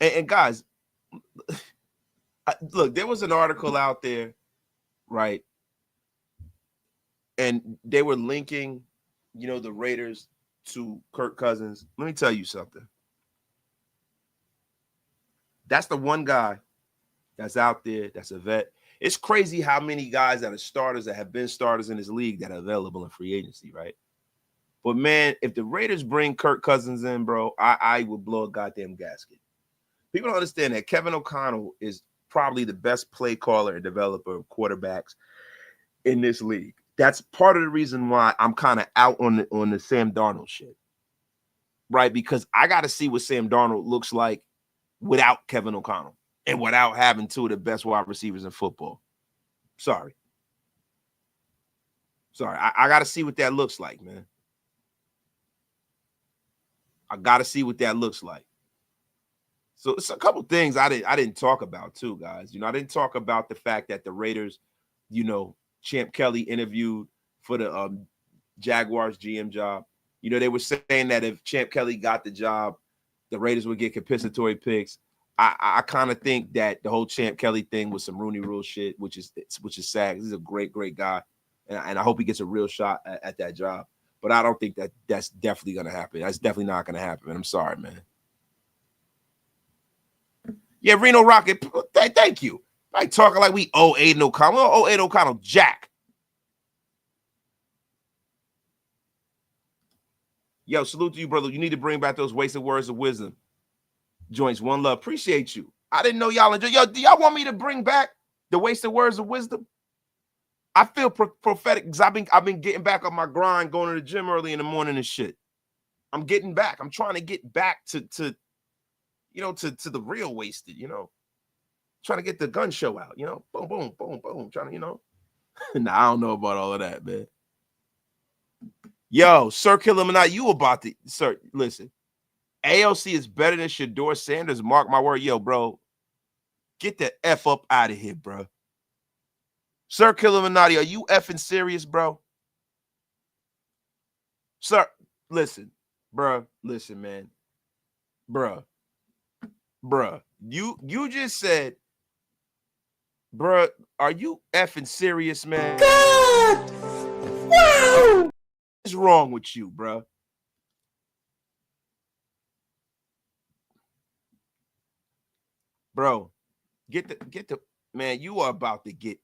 And guys, look, there was an article out there, right? And they were linking, the Raiders to Kirk Cousins. Let me tell you something. That's the one guy that's out there that's a vet. It's crazy how many guys that are starters that have been starters in this league that are available in free agency, right? But, man, if the Raiders bring Kirk Cousins in, bro, I would blow a goddamn gasket. People don't understand that Kevin O'Connell is probably the best play caller and developer of quarterbacks in this league. That's part of the reason why I'm kind of out on the Sam Darnold shit, right? Because I got to see what Sam Darnold looks like without Kevin O'Connell and without having 2 of the best wide receivers in football. Sorry. I got to see what that looks like, man. I got to see what that looks like. So it's a couple things I didn't talk about too, guys. I didn't talk about the fact that the Raiders, Champ Kelly interviewed for the Jaguars GM job. They were saying that if Champ Kelly got the job, the Raiders would get compensatory picks. I kind of think that the whole Champ Kelly thing was some Rooney Rule shit, which is sad. He's a great, great guy, and I hope he gets a real shot at that job. But I don't think that's definitely going to happen. That's definitely not going to happen. I'm sorry, man. Yeah, Reno Rocket, thank you. I talking like we owe Aiden O'Connell. We don't owe Aiden O'Connell jack. Yo, salute to you, brother. You need to bring back those wasted words of wisdom joints. One love. Appreciate you. I didn't know y'all enjoy. Yo, do y'all want me to bring back the wasted words of wisdom? I feel prophetic because I've been getting back on my grind, going to the gym early in the morning and shit. I'm getting back. I'm trying to get back to the real wasted, trying to get the gun show out, boom, boom, boom, boom, trying to, Nah, I don't know about all of that, man. Yo, Sir Killuminati, you about to, sir, listen, AOC is better than Shedeur Sanders, mark my word. Yo, bro, get the F up out of here, bro. Sir Killuminati, are you effing serious, bro? Sir, listen, bro, listen, man. Bruh. You just said, bruh, are you effing serious, man? God! Wow! What's wrong with you, bruh? Bro, get the man, you are about to get.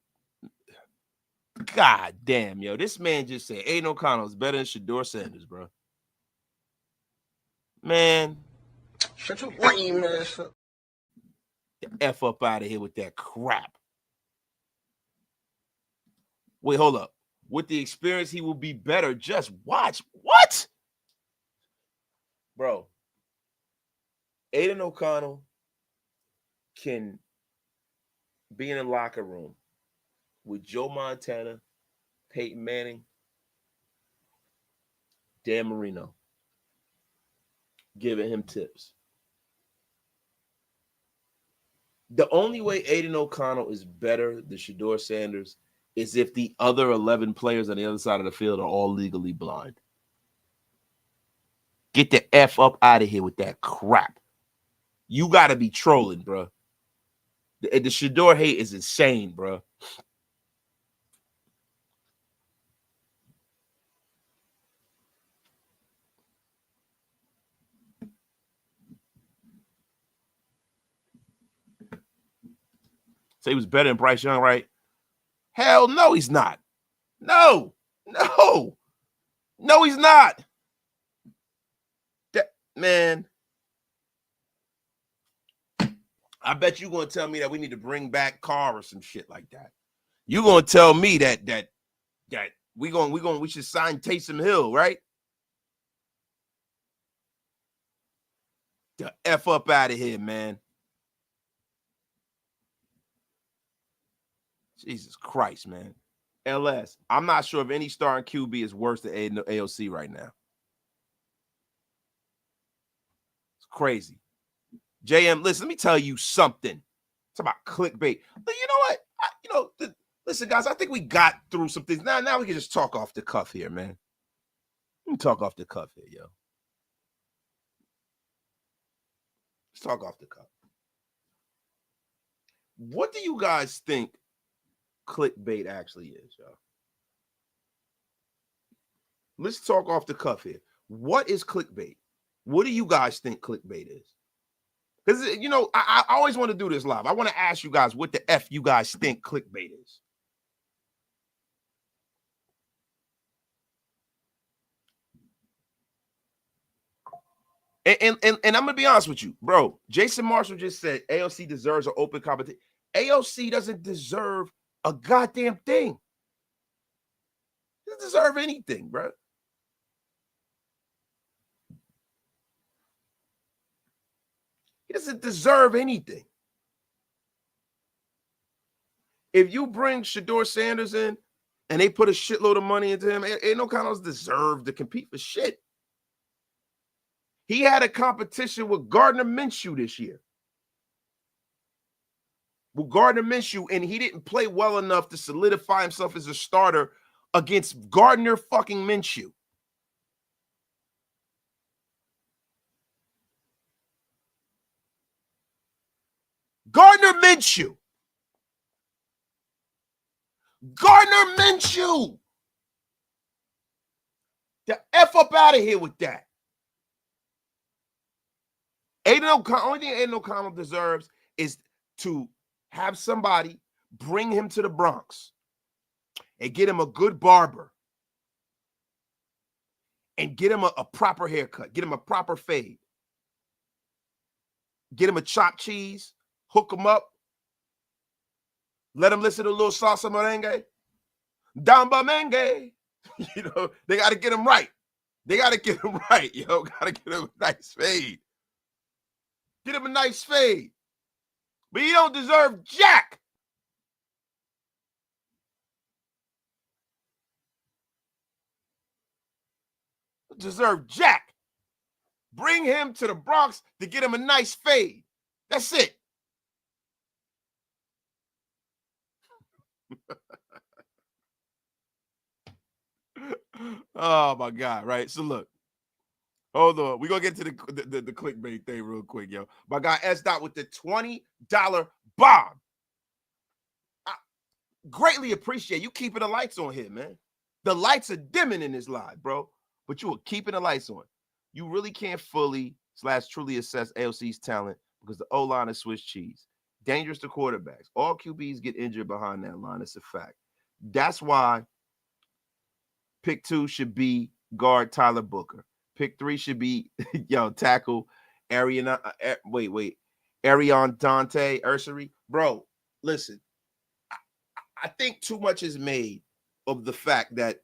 God damn, yo. This man just said Aiden O'Connell is better than Shedeur Sanders, bro. Man. Shut your lame ass up. The F up out of here with that crap. Wait, hold up. With the experience, he will be better. Just watch. What? Bro. Aiden O'Connell can be in a locker room with Joe Montana, Peyton Manning, Dan Marino, giving him tips. The only way Aiden O'Connell is better than Shedeur Sanders is if the other 11 players on the other side of the field are all legally blind. Get the F up out of here with that crap. You got to be trolling, bro. The Shedeur hate is insane, bro. Say he was better than Bryce Young, right? Hell no, he's not. No, he's not. That man. I bet you're gonna tell me that we need to bring back Carr or some shit like that. You're gonna tell me that we should sign Taysom Hill, right? The F up out of here, man. Jesus Christ, man. LS, I'm not sure if any starting QB is worse than AOC right now. It's crazy. JM, listen, let me tell you something. It's about clickbait. But you know what? Listen, guys, I think we got through some things. Now we can just talk off the cuff here, man. Let me talk off the cuff here, yo. Let's talk off the cuff. What do you guys think clickbait actually is, y'all? Let's talk off the cuff here. What is clickbait? What do you guys think clickbait is? Because, I always want to do this live. I want to ask you guys what the F you guys think clickbait is. And I'm going to be honest with you, bro. Jason Marshall just said AOC deserves an open competition. AOC doesn't deserve a goddamn thing. He doesn't deserve anything, bro. He doesn't deserve anything. If you bring Shedeur Sanders in and they put a shitload of money into him, Aiden O'Connell's deserve to compete for shit. He had a competition with Gardner Minshew this year. With Gardner Minshew, and he didn't play well enough to solidify himself as a starter against Gardner fucking Minshew. Gardner Minshew. The F up out of here with that. Aiden O'Connell, only thing Aiden O'Connell deserves is to have somebody bring him to the Bronx and get him a good barber and get him a proper haircut, get him a proper fade, get him a chopped cheese, hook him up, let him listen to a little salsa merengue, damba merengue. They got to get him right. Got to get him a nice fade. Get him a nice fade. But he don't deserve jack. Deserve jack. Bring him to the Bronx to get him a nice fade. That's it. Oh my God, right? So look, Hold on. We're going to get to the clickbait thing real quick, yo. My guy S. Dot with the $20 bomb. I greatly appreciate you keeping the lights on here, man. The lights are dimming in this live, bro. But you are keeping the lights on. You really can't fully / truly assess AOC's talent because the O-line is Swiss cheese. Dangerous to quarterbacks. All QBs get injured behind that line. It's a fact. That's why pick 2 should be guard Tyler Booker. Pick 3 should be, tackle Arion Dante Ursery. Bro, listen. I think too much is made of the fact that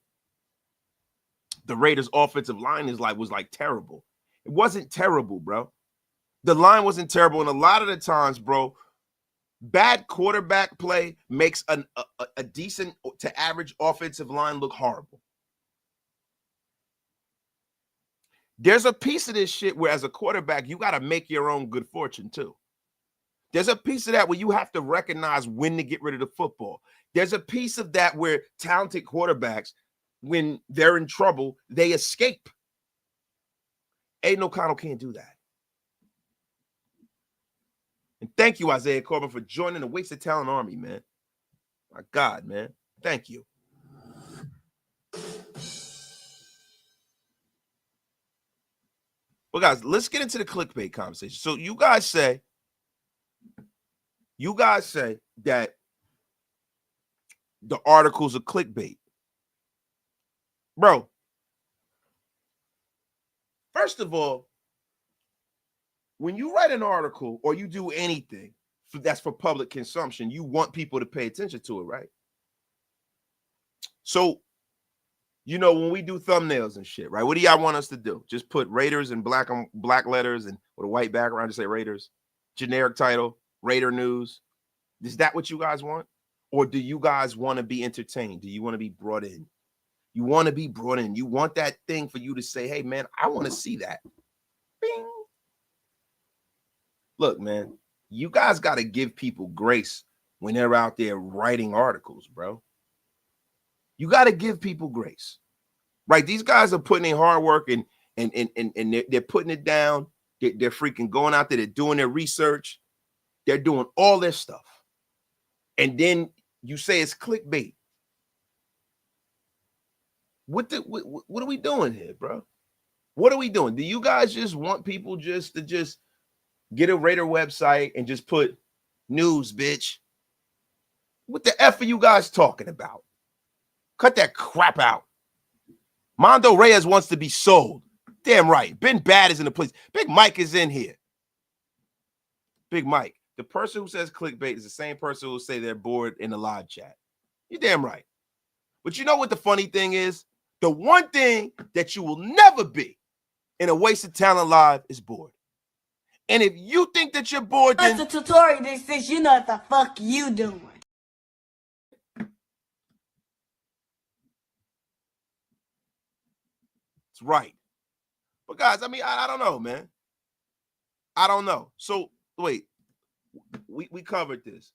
the Raiders' offensive line was terrible. It wasn't terrible, bro. The line wasn't terrible. And a lot of the times, bro, bad quarterback play makes a decent to average offensive line look horrible. There's a piece of this shit where as a quarterback, you got to make your own good fortune too. There's a piece of that where you have to recognize when to get rid of the football. There's a piece of that where talented quarterbacks, when they're in trouble, they escape. Aiden O'Connell can't do that. And thank you, Isaiah Corbin, for joining the Wasted Talent Army, man. My God, man. Thank you. Well, guys, let's get into the clickbait conversation. So you guys say that the articles are clickbait. Bro, first of all, when you write an article or you do anything that's for public consumption, you want people to pay attention to it, right? So, when we do thumbnails and shit, right? What do y'all want us to do? Just put Raiders in black letters and with a white background to say Raiders, generic title, Raider news. Is that what you guys want? Or do you guys want to be entertained? Do you want to be brought in? You want to be brought in. You want that thing for you to say, hey, man, I want to see that. Bing. Look, man, you guys got to give people grace when they're out there writing articles, bro. You got to give people grace, right? These guys are putting in hard work and they're putting it down. They're freaking going out there. They're doing their research. They're doing all their stuff. And then you say it's clickbait. What are we doing here, bro? What are we doing? Do you guys just want people to get a Raider website and just put news, bitch? What the F are you guys talking about? Cut that crap out. Mondo Reyes wants to be sold. Damn right. Ben Bad is in the place. Big Mike is in here. Big Mike. The person who says clickbait is the same person who will say they're bored in the live chat. You're damn right. But you know what the funny thing is? The one thing that you will never be in a Wasted Talent live is bored. And if you think that you're bored, then That's a tutorial that says you know what the fuck you doing. it's right. But guys, I mean, I don't know, man. I don't know. So wait, we covered this.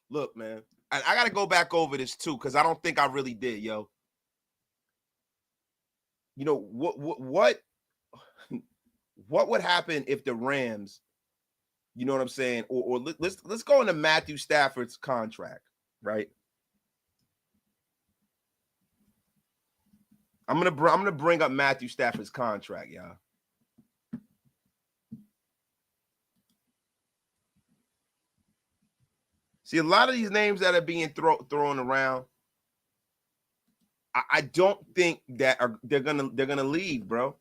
Look, man, I got to go back over this too because I don't think I really did, yo. You know what would happen if the Rams, you know what I'm saying, or let's go into Matthew Stafford's contract, right? I'm gonna bring up Matthew Stafford's contract, y'all. See, a lot of these names that are being thrown around, I don't think that they're gonna leave, bro.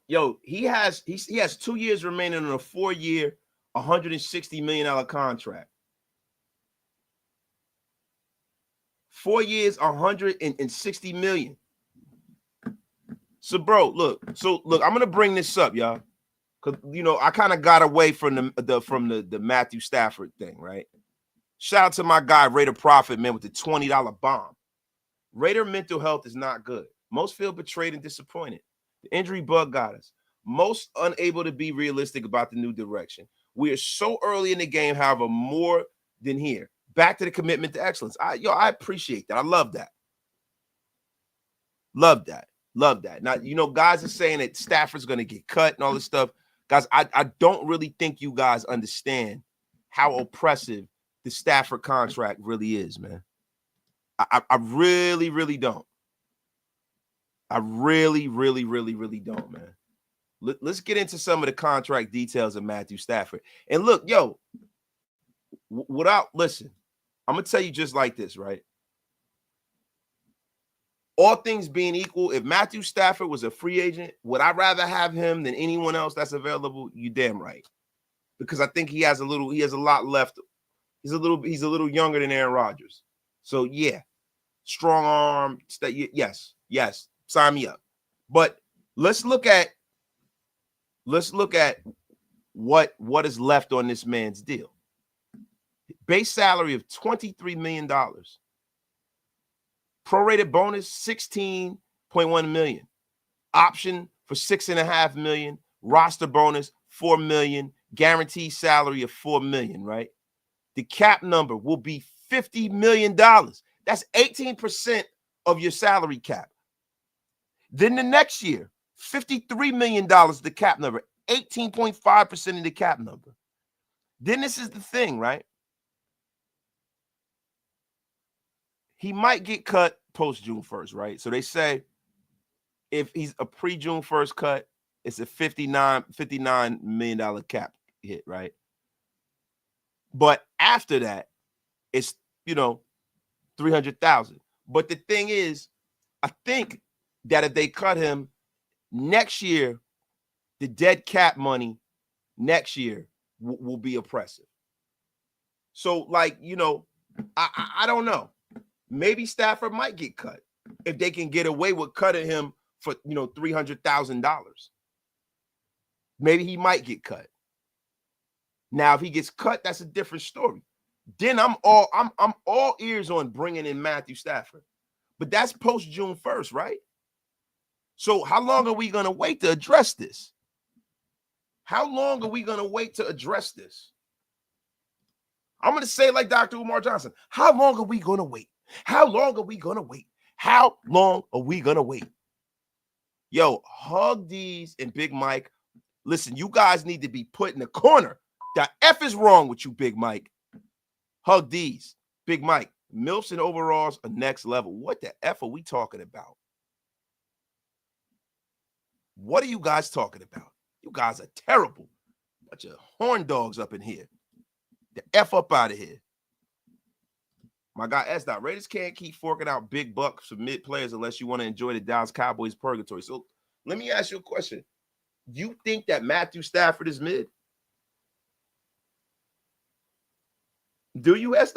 Yo, he has 2 years remaining on a 4-year, $160 million contract. 4 years, $160 million. So, bro, look, I'm gonna bring this up, y'all, because I kind of got away from the Matthew Stafford thing, right? Shout out to my guy Raider Prophet, man, with the $20 bomb. Raider mental health is not good. Most feel betrayed and disappointed. The injury bug got us. Most unable to be realistic about the new direction. We are so early in the game, however, more than here. Back to the commitment to excellence. I appreciate that. I love that. Love that. Love that. Now, guys are saying that Stafford's going to get cut and all this stuff. Guys, I don't really think you guys understand how oppressive the Stafford contract really is, man. I really, really don't. I really, really, really, really don't, man. Let's get into some of the contract details of Matthew Stafford. And look, yo, listen, I'm going to tell you just like this, right? All things being equal, if Matthew Stafford was a free agent, would I rather have him than anyone else that's available? You damn right. Because I think he has a lot left. He's a little younger than Aaron Rodgers. So yeah, strong arm. Yes, sign me up. But let's look at what is left on this man's deal. Base salary of $23 million. Prorated bonus, $16.1 million. Option for $6.5 million. Roster bonus, $4 million. Guaranteed salary of $4 million, right? The cap number will be $50 million. That's 18% of your salary cap. Then the next year, $53 million, the cap number, 18.5% of the cap number. Then this is the thing, right? He might get cut post June 1st, right? So they say if he's a pre-June 1st cut, it's a $59 million cap hit, right? But after that, it's, $300,000. But the thing is, I think that if they cut him next year, the dead cap money next year will be oppressive. So, I don't know. Maybe Stafford might get cut if they can get away with cutting him for, $300,000. Maybe he might get cut. Now, if he gets cut, that's a different story. Then I'm all ears on bringing in Matthew Stafford. But that's post June 1st, right? So how long are we going to wait to address this? How long are we going to wait to address this? I'm going to say like Dr. Umar Johnson, how long are we going to wait? How long are we going to wait? How long are we going to wait? Yo, Hug D's and Big Mike. Listen, you guys need to be put in the corner. The F is wrong with you, Big Mike. Hug D's, Big Mike. MILFs and overalls are next level. What the F are we talking about? What are you guys talking about? You guys are terrible. Bunch of horn dogs up in here. The F up out of here. My guy S. Raiders can't keep forking out big bucks for mid players unless you want to enjoy the Dallas Cowboys purgatory. So let me ask you a question. You think that Matthew Stafford is mid? Do you, S.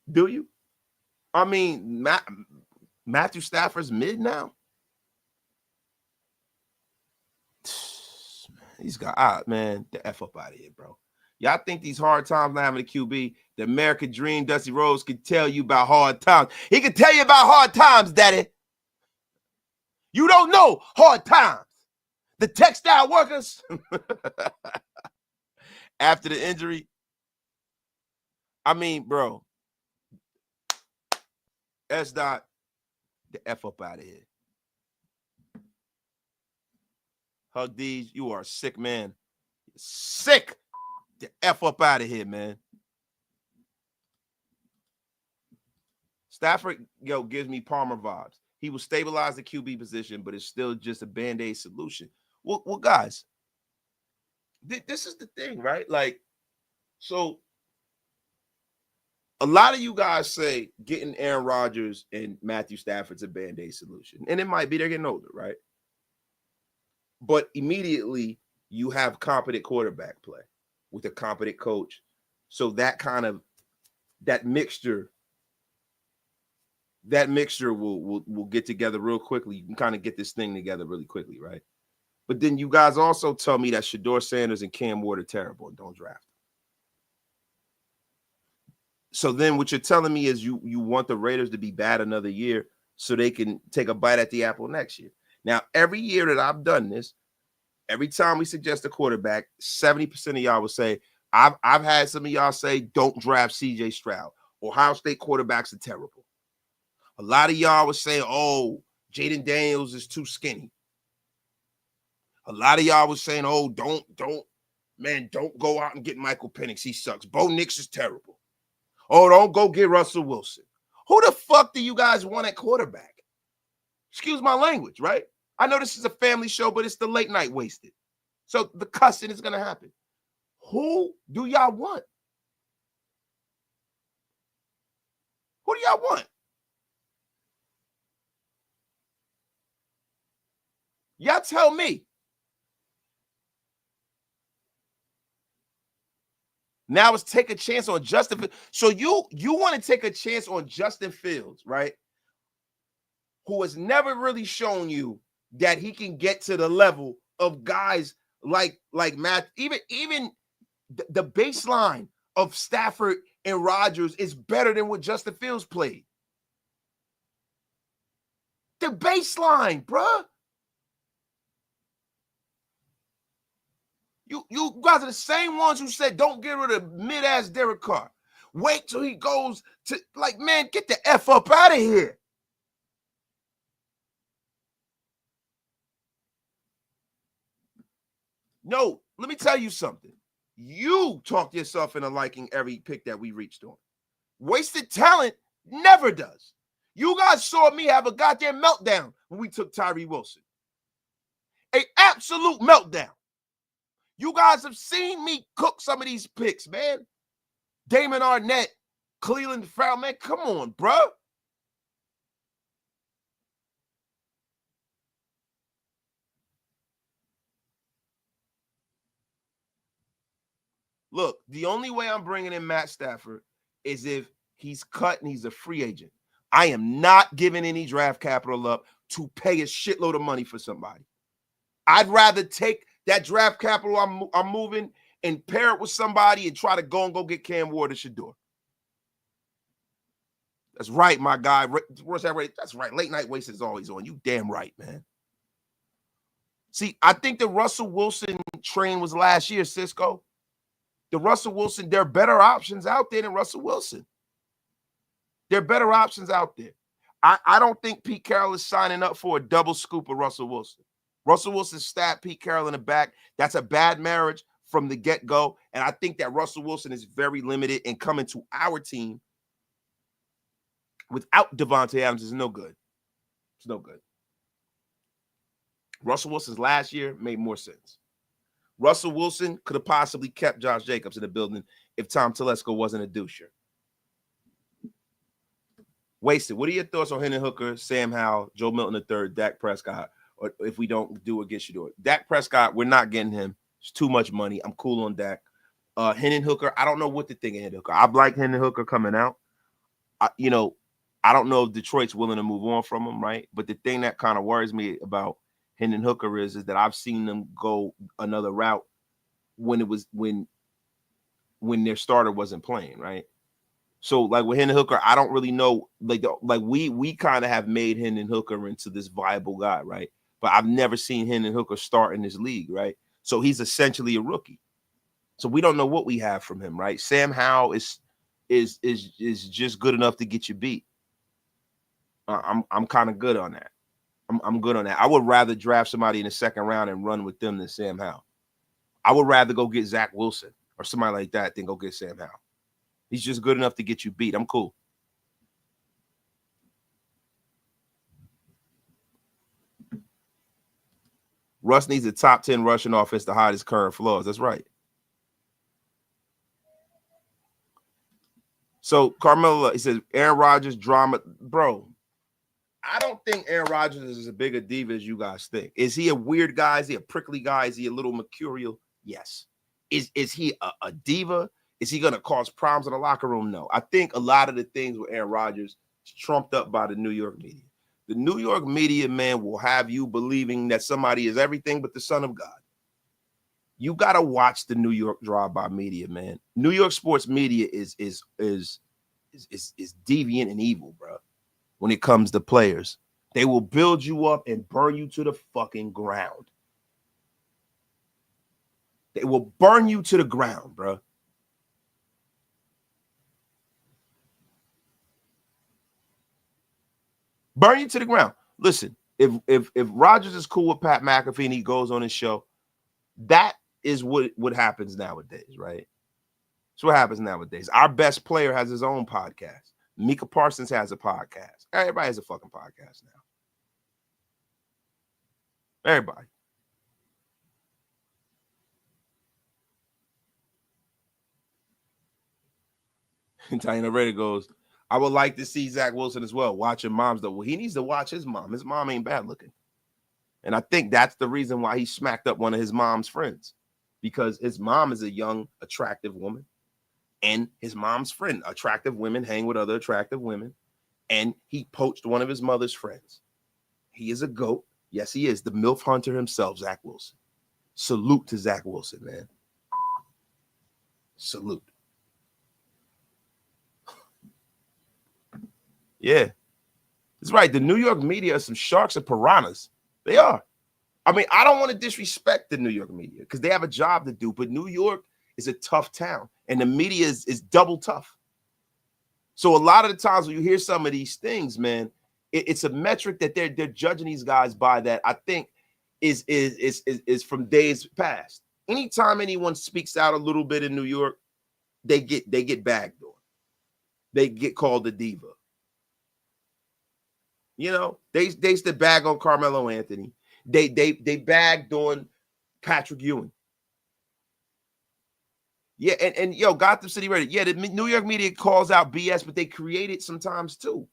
Do you? I mean, Matthew Stafford's mid now? He's got, man, the F up out of here, bro. Y'all think these hard times not having a QB, the American dream, Dusty Rhodes could tell you about hard times. He could tell you about hard times, Daddy. You don't know hard times. The textile workers. After the injury. I mean, bro. S. The F up out of here. Hug D's, you are a sick man. Sick. The F up out of here, man. Stafford, gives me Palmer vibes. He will stabilize the QB position, but it's still just a Band-Aid solution. Well, guys, this is the thing, right? So a lot of you guys say getting Aaron Rodgers and Matthew Stafford's a Band-Aid solution. And it might be they're getting older, right? But immediately you have competent quarterback play with a competent coach. So that mixture will get together real quickly. You can kind of get this thing together really quickly, right? But then you guys also tell me that Shedeur Sanders and Cam Ward are terrible and don't draft. So then what you're telling me is you want the Raiders to be bad another year so they can take a bite at the apple next year. Now, every year that I've done this, every time we suggest a quarterback, 70% of y'all will say, I've had some of y'all say, don't draft CJ Stroud. Ohio State quarterbacks are terrible. A lot of y'all was saying, oh, Jaden Daniels is too skinny. A lot of y'all was saying, oh, don't go out and get Michael Penix. He sucks. Bo Nix is terrible. Oh, don't go get Russell Wilson. Who the fuck do you guys want at quarterback? Excuse my language, right? I know this is a family show, but it's the late night wasted. So the cussing is going to happen. Who do y'all want? Who do y'all want? Y'all tell me. Now it's take a chance on Justin Fields. So you want to take a chance on Justin Fields, right? Who has never really shown you that he can get to the level of guys like Matt. Even the baseline of Stafford and Rodgers is better than what Justin Fields played. The baseline, bruh. You guys are the same ones who said don't get rid of mid-ass Derek Carr. Wait till he goes to, like, man, get the F up out of here. No, let me tell you something. You talked yourself into liking every pick that we reached on. Wasted talent never does. You guys saw me have a goddamn meltdown when we took Tyree Wilson. An absolute meltdown. You guys have seen me cook some of these picks, man. Damon Arnett, Cleveland Farrell, man, come on, bro. Look, the only way I'm bringing in Matt Stafford is if he's cut and he's a free agent. I am not giving any draft capital up to pay a shitload of money for somebody. I'd rather take that draft capital I'm moving and pair it with somebody and try to go get Cam Ward or Shedeur. That's right, my guy. Where's that rate? That's right. Late night waste is always on. You damn right, man. See, I think the Russell Wilson train was last year, Cisco. The Russell Wilson, there are better options out there than Russell Wilson. There are better options out there. I don't think Pete Carroll is signing up for a double scoop of Russell Wilson. Russell Wilson stabbed Pete Carroll in the back. That's a bad marriage from the get-go. And I think that Russell Wilson is very limited, and coming to our team without Devontae Adams is no good. It's no good. Russell Wilson's last year made more sense. Russell Wilson could have possibly kept Josh Jacobs in the building if Tom Telesco wasn't a doucher. Wasted. What are your thoughts on Hendon Hooker, Sam Howell, Joe Milton III, Dak Prescott, or if we don't do it, get Shedeur? Dak Prescott, we're not getting him. It's too much money. I'm cool on Dak. Hendon Hooker, I don't know what to think of Hendon Hooker. I like Hendon Hooker coming out. I don't know if Detroit's willing to move on from him, right? But the thing that kind of worries me about Hendon Hooker is that I've seen them go another route when their starter wasn't playing, right? So, like with Hendon Hooker, I don't really know. Like we kind of have made Hendon Hooker into this viable guy, right? But I've never seen Hendon Hooker start in this league, right? So he's essentially a rookie. So we don't know what we have from him, right? Sam Howell is just good enough to get you beat. I'm kind of good on that. I'm good on that. I would rather draft somebody in the second round and run with them than Sam Howell. I would rather go get Zach Wilson or somebody like that than go get Sam Howell. He's just good enough to get you beat. I'm cool. Russ needs a top 10 rushing offense to hide his current flaws. That's right. So Carmelo, he says, Aaron Rodgers drama. Bro, I don't think Aaron Rodgers is as big a diva as you guys think. Is he a weird guy? Is he a prickly guy? Is he a little mercurial? Yes. Is he a diva? Is he going to cause problems in the locker room? No. I think a lot of the things with Aaron Rodgers is trumped up by the New York media. The New York media, man, will have you believing that somebody is everything but the son of God. You got to watch the New York drive-by media, man. New York sports media is deviant and evil, bro. When it comes to players, they will build you up and burn you to the fucking ground. They will burn you to the ground, bro. Burn you to the ground. Listen, if Rodgers is cool with Pat McAfee and he goes on his show, that is what happens nowadays, right? That's what happens nowadays. Our best player has his own podcast. Mika Parsons has a podcast. Everybody has a fucking podcast now. Everybody. And Diana Rader goes, I would like to see Zach Wilson as well, watching moms, though. Well, he needs to watch his mom. His mom ain't bad looking. And I think that's the reason why he smacked up one of his mom's friends, because his mom is a young, attractive woman. And his mom's friend, attractive women hang with other attractive women. And he poached one of his mother's friends. He is a GOAT. Yes, he is. The MILF hunter himself, Zach Wilson. Salute to Zach Wilson, man. Salute. Yeah. It's right. The New York media are some sharks and piranhas. They are. I mean, I don't want to disrespect the New York media because they have a job to do, but New York is a tough town, and the media is double tough. So a lot of the times when you hear some of these things, man, it's a metric that they're judging these guys by that I think is from days past. Anytime anyone speaks out a little bit in New York, they get bagged on. They get called a diva. You know, they used to bag on Carmelo Anthony. They bagged on Patrick Ewing. Yeah, and yo, Gotham City Reddit. Yeah, the New York media calls out BS, but they create it sometimes too.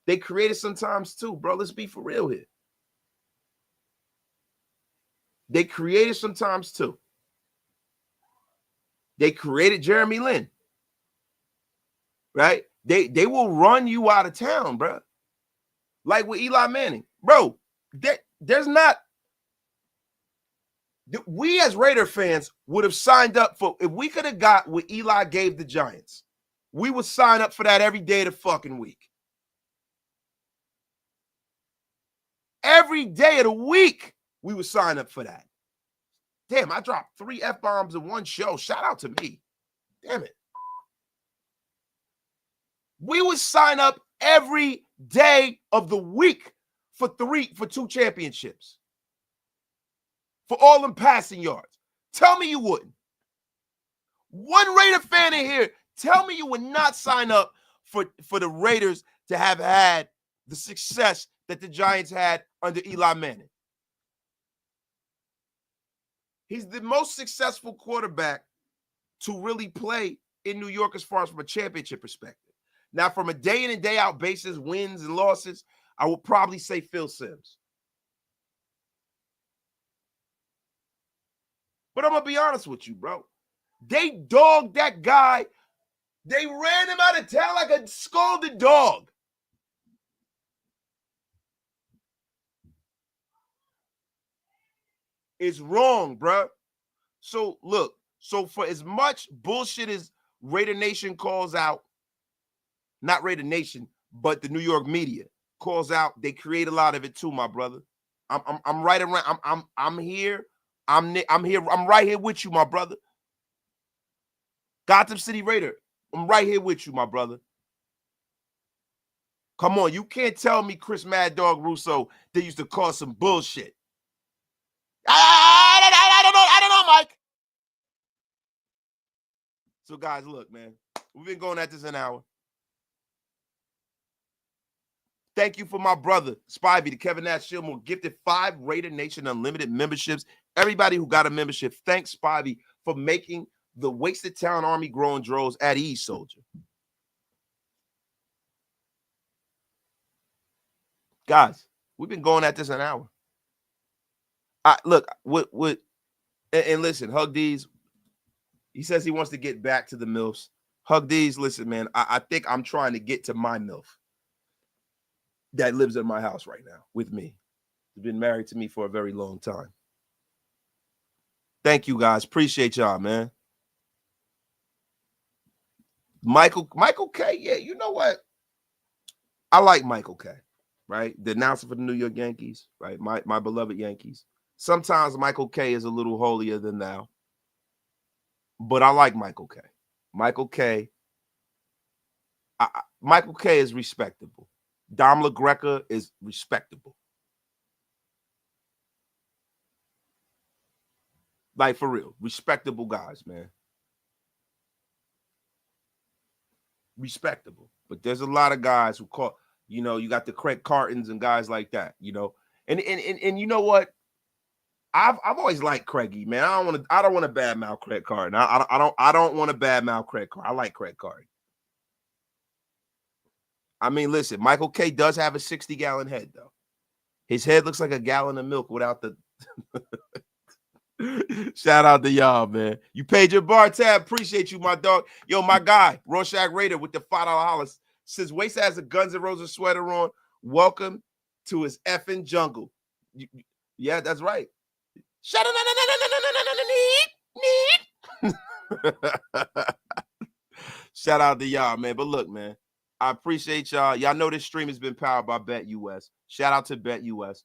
They create it sometimes too, bro. Let's be for real here. They create it sometimes too. They created Jeremy Lin. Right? They will run you out of town, bro. Like with Eli Manning. Bro, there's not. We as Raider fans would have signed up for, if we could have got what Eli gave the Giants, we would sign up for that every day of the fucking week. Every day of the week, we would sign up for that. Damn, I dropped 3 F-bombs in one show. Shout out to me. Damn it. We would sign up every day of the week for 2 championships. For all them passing yards. Tell me you wouldn't. One Raider fan in here, tell me you would not sign up for the Raiders to have had the success that the Giants had under Eli Manning. He's the most successful quarterback to really play in New York as far as from a championship perspective. Now, from a day in and day out basis, wins and losses, I would probably say Phil Simms. But I'm going to be honest with you, bro. They dogged that guy. They ran him out of town like a scalded dog. It's wrong, bro. So, look. So, for as much bullshit as Raider Nation calls out, not Raider Nation, but the New York media calls out, they create a lot of it too, my brother. I'm right around. I'm here. I'm here. I'm right here with you, my brother. Gotham City Raider. I'm right here with you, my brother. Come on, you can't tell me Chris Mad Dog Russo they used to cause some bullshit. I don't know, Mike. So, guys, look, man, we've been going at this an hour. Thank you for my brother, Spivey, the Kevin Nash Shillmore, gifted 5 Raider Nation Unlimited memberships. Everybody who got a membership, thanks, Spivey, for making the Wasted Town Army growing droves at ease, soldier. Guys, we've been going at this an hour. Look, and listen, Hug D's, he says he wants to get back to the MILFs. Hug D's, listen, man, I think I'm trying to get to my MILF that lives in my house right now with me. He's been married to me for a very long time. Thank you, guys. Appreciate y'all, man. Michael K. Yeah, you know what? I like Michael K. Right? The announcer for the New York Yankees, right? My beloved Yankees. Sometimes Michael K. is a little holier than thou. But I like Michael K. Michael K. Michael K. is respectable. Dom LaGreca is respectable. Like, for real. Respectable guys, man. Respectable. But there's a lot of guys who call, you know, you got the Craig Cartons and guys like that, you know. And you know what? I've always liked Craigie, man. I don't want to badmouth Craig Carton. I don't want to badmouth Craig Carton. I like Craig Carton. I mean, listen, Michael K does have a 60-gallon head, though. His head looks like a gallon of milk without the shout out to y'all, man. You paid your bar tab. Appreciate you, my dog. Yo, my guy, Rorschach Raider with the $5 hollers. Since Waste has a Guns N' Roses sweater on, welcome to his effing jungle. Yeah, that's right. Shout out to y'all, man. But look, man, I appreciate y'all. Y'all know this stream has been powered by BetUS. Shout out to BetUS.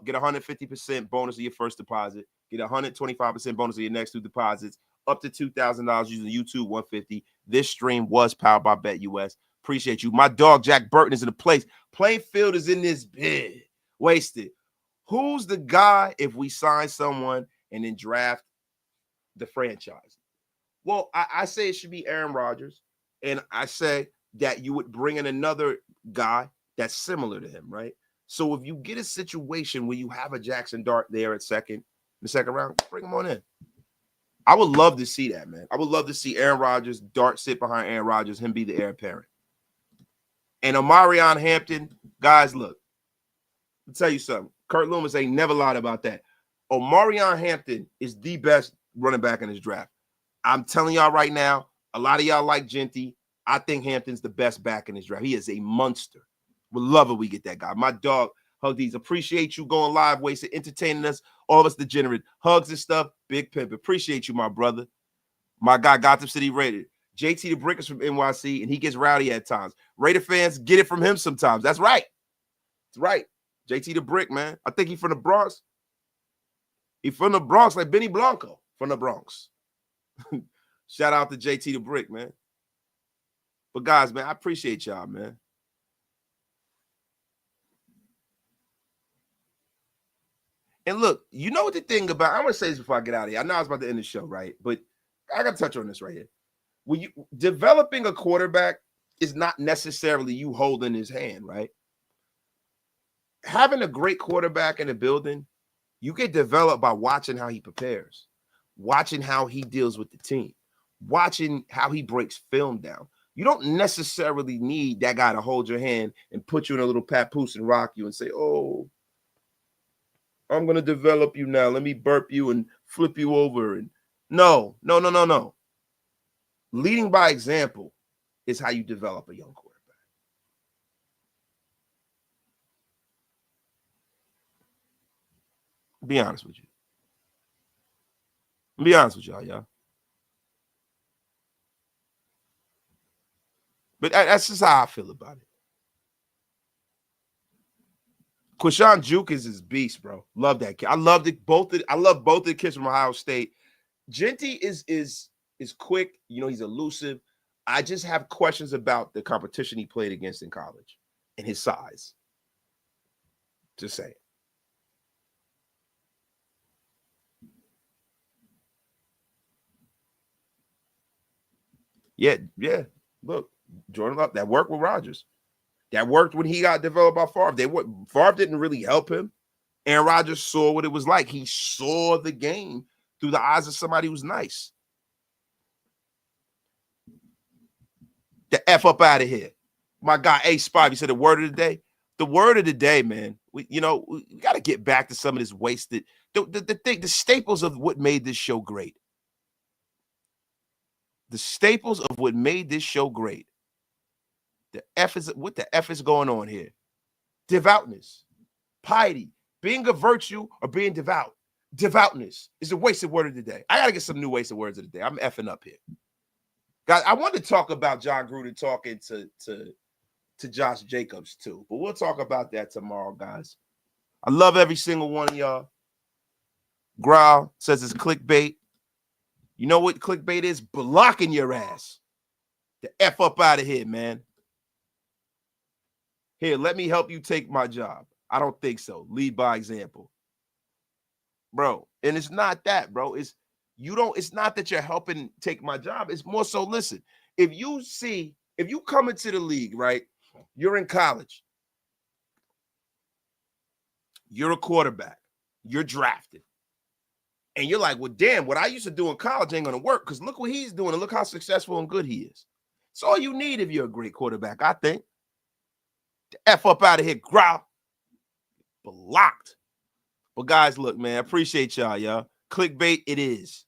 Get 150% bonus of your first deposit. Get 125% bonus of your next 2 deposits. Up to $2,000 using YouTube 150. This stream was powered by BetUS. Appreciate you. My dog, Jack Burton, is in the place. Plainfield is in this bid. Wasted. Who's the guy if we sign someone and then draft the franchise? Well, I say it should be Aaron Rodgers. And I say that you would bring in another guy that's similar to him, right? So if you get a situation where you have a Jackson Dart there at the second round, bring him on in. I would love to see that, man. I would love to see Aaron Rodgers, Dart sit behind Aaron Rodgers, him be the heir apparent. And Omarion Hampton, guys, look, I'll tell you something. Kurt Loomis ain't never lied about that. Omarion Hampton is the best running back in this draft. I'm telling y'all right now, a lot of y'all like Genty. I think Hampton's the best back in this draft. He is a monster. We'd love it we get that guy. My dog, Huggies, appreciate you going live, Wasted, entertaining us, all of us degenerate. Hugs and stuff, big pimp. Appreciate you, my brother. My guy, Gotham City Raider. JT the Brick is from NYC, and he gets rowdy at times. Raider fans get it from him sometimes. That's right. That's right. JT the Brick, man. I think he's from the Bronx. He's from the Bronx, like Benny Blanco from the Bronx. Shout out to JT the Brick, man. But guys, man, I appreciate y'all, man. And look, you know what the thing about, I'm going to say this before I get out of here. I know I was about to end the show, right? But I got to touch on this right here. When you developing a quarterback is not necessarily you holding his hand, right? Having a great quarterback in the building, you get developed by watching how he prepares, watching how he deals with the team, watching how he breaks film down. You don't necessarily need that guy to hold your hand and put you in a little papoose and rock you and say, oh, I'm going to develop you now. Let me burp you and flip you over. And no. Leading by example is how you develop a young quarterback. Be honest with you. Be honest with y'all. But that's just how I feel about it. Quashawn Juke is his beast, bro. Love that kid. I love both the kids from Ohio State. Genty is quick. You know, he's elusive. I just have questions about the competition he played against in college and his size. Just saying. Yeah. Look, Jordan Love, that worked with Rodgers. That worked when he got developed by Favre. Favre didn't really help him. Aaron Rodgers saw what it was like. He saw the game through the eyes of somebody who's nice. The F up out of here. My guy, A-Spy, you said the word of the day? The word of the day, man. We got to get back to some of this wasted. The staples of what made this show great. The staples of what made this show great. What the F is going on here? Devoutness, piety, being a virtue or being devout. Devoutness is a wasted word of the day. I got to get some new wasted words of the day. I'm effing up here. Guys, I want to talk about John Gruden talking to Josh Jacobs too, but we'll talk about that tomorrow, guys. I love every single one of y'all. Growl says it's clickbait. You know what clickbait is? Blocking your ass. The F up out of here, man. Here, let me help you take my job. I don't think so. Lead by example. Bro, and it's not that, bro. It's not that you're helping take my job. It's more so, listen, if you come into the league, right? You're in college. You're a quarterback. You're drafted. And you're like, well, damn, what I used to do in college ain't going to work because look what he's doing and look how successful and good he is. It's all you need if you're a great quarterback, I think. The F up out of here, growl. Blocked. But guys, look, man, I appreciate y'all. Clickbait it is.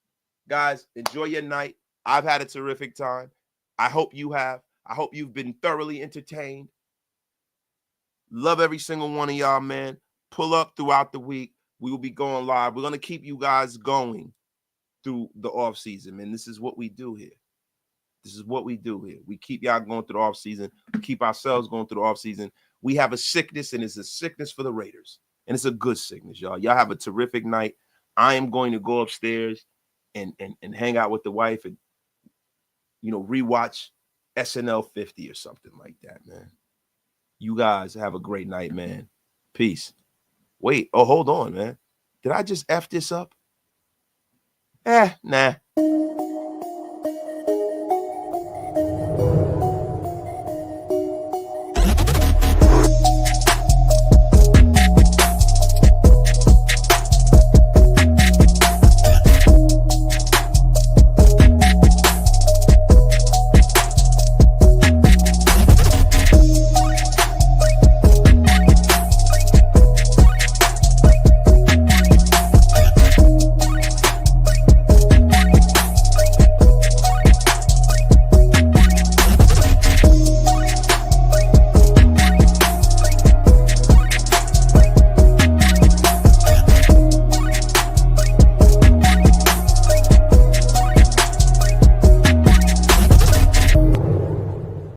Guys, enjoy your night. I've had a terrific time. I hope you have. I hope you've been thoroughly entertained. Love every single one of y'all, man. Pull up throughout the week. We will be going live. We're going to keep you guys going through the off season, man. This is what we do here. This is what we do here. We keep y'all going through the off season. We keep ourselves going through the off season. We have a sickness, and it's a sickness for the Raiders. And it's a good sickness, y'all. Y'all have a terrific night. I am going to go upstairs and hang out with the wife and, rewatch SNL 50 or something like that, man. You guys have a great night, man. Peace. Wait. Oh, hold on, man. Did I just F this up? Nah.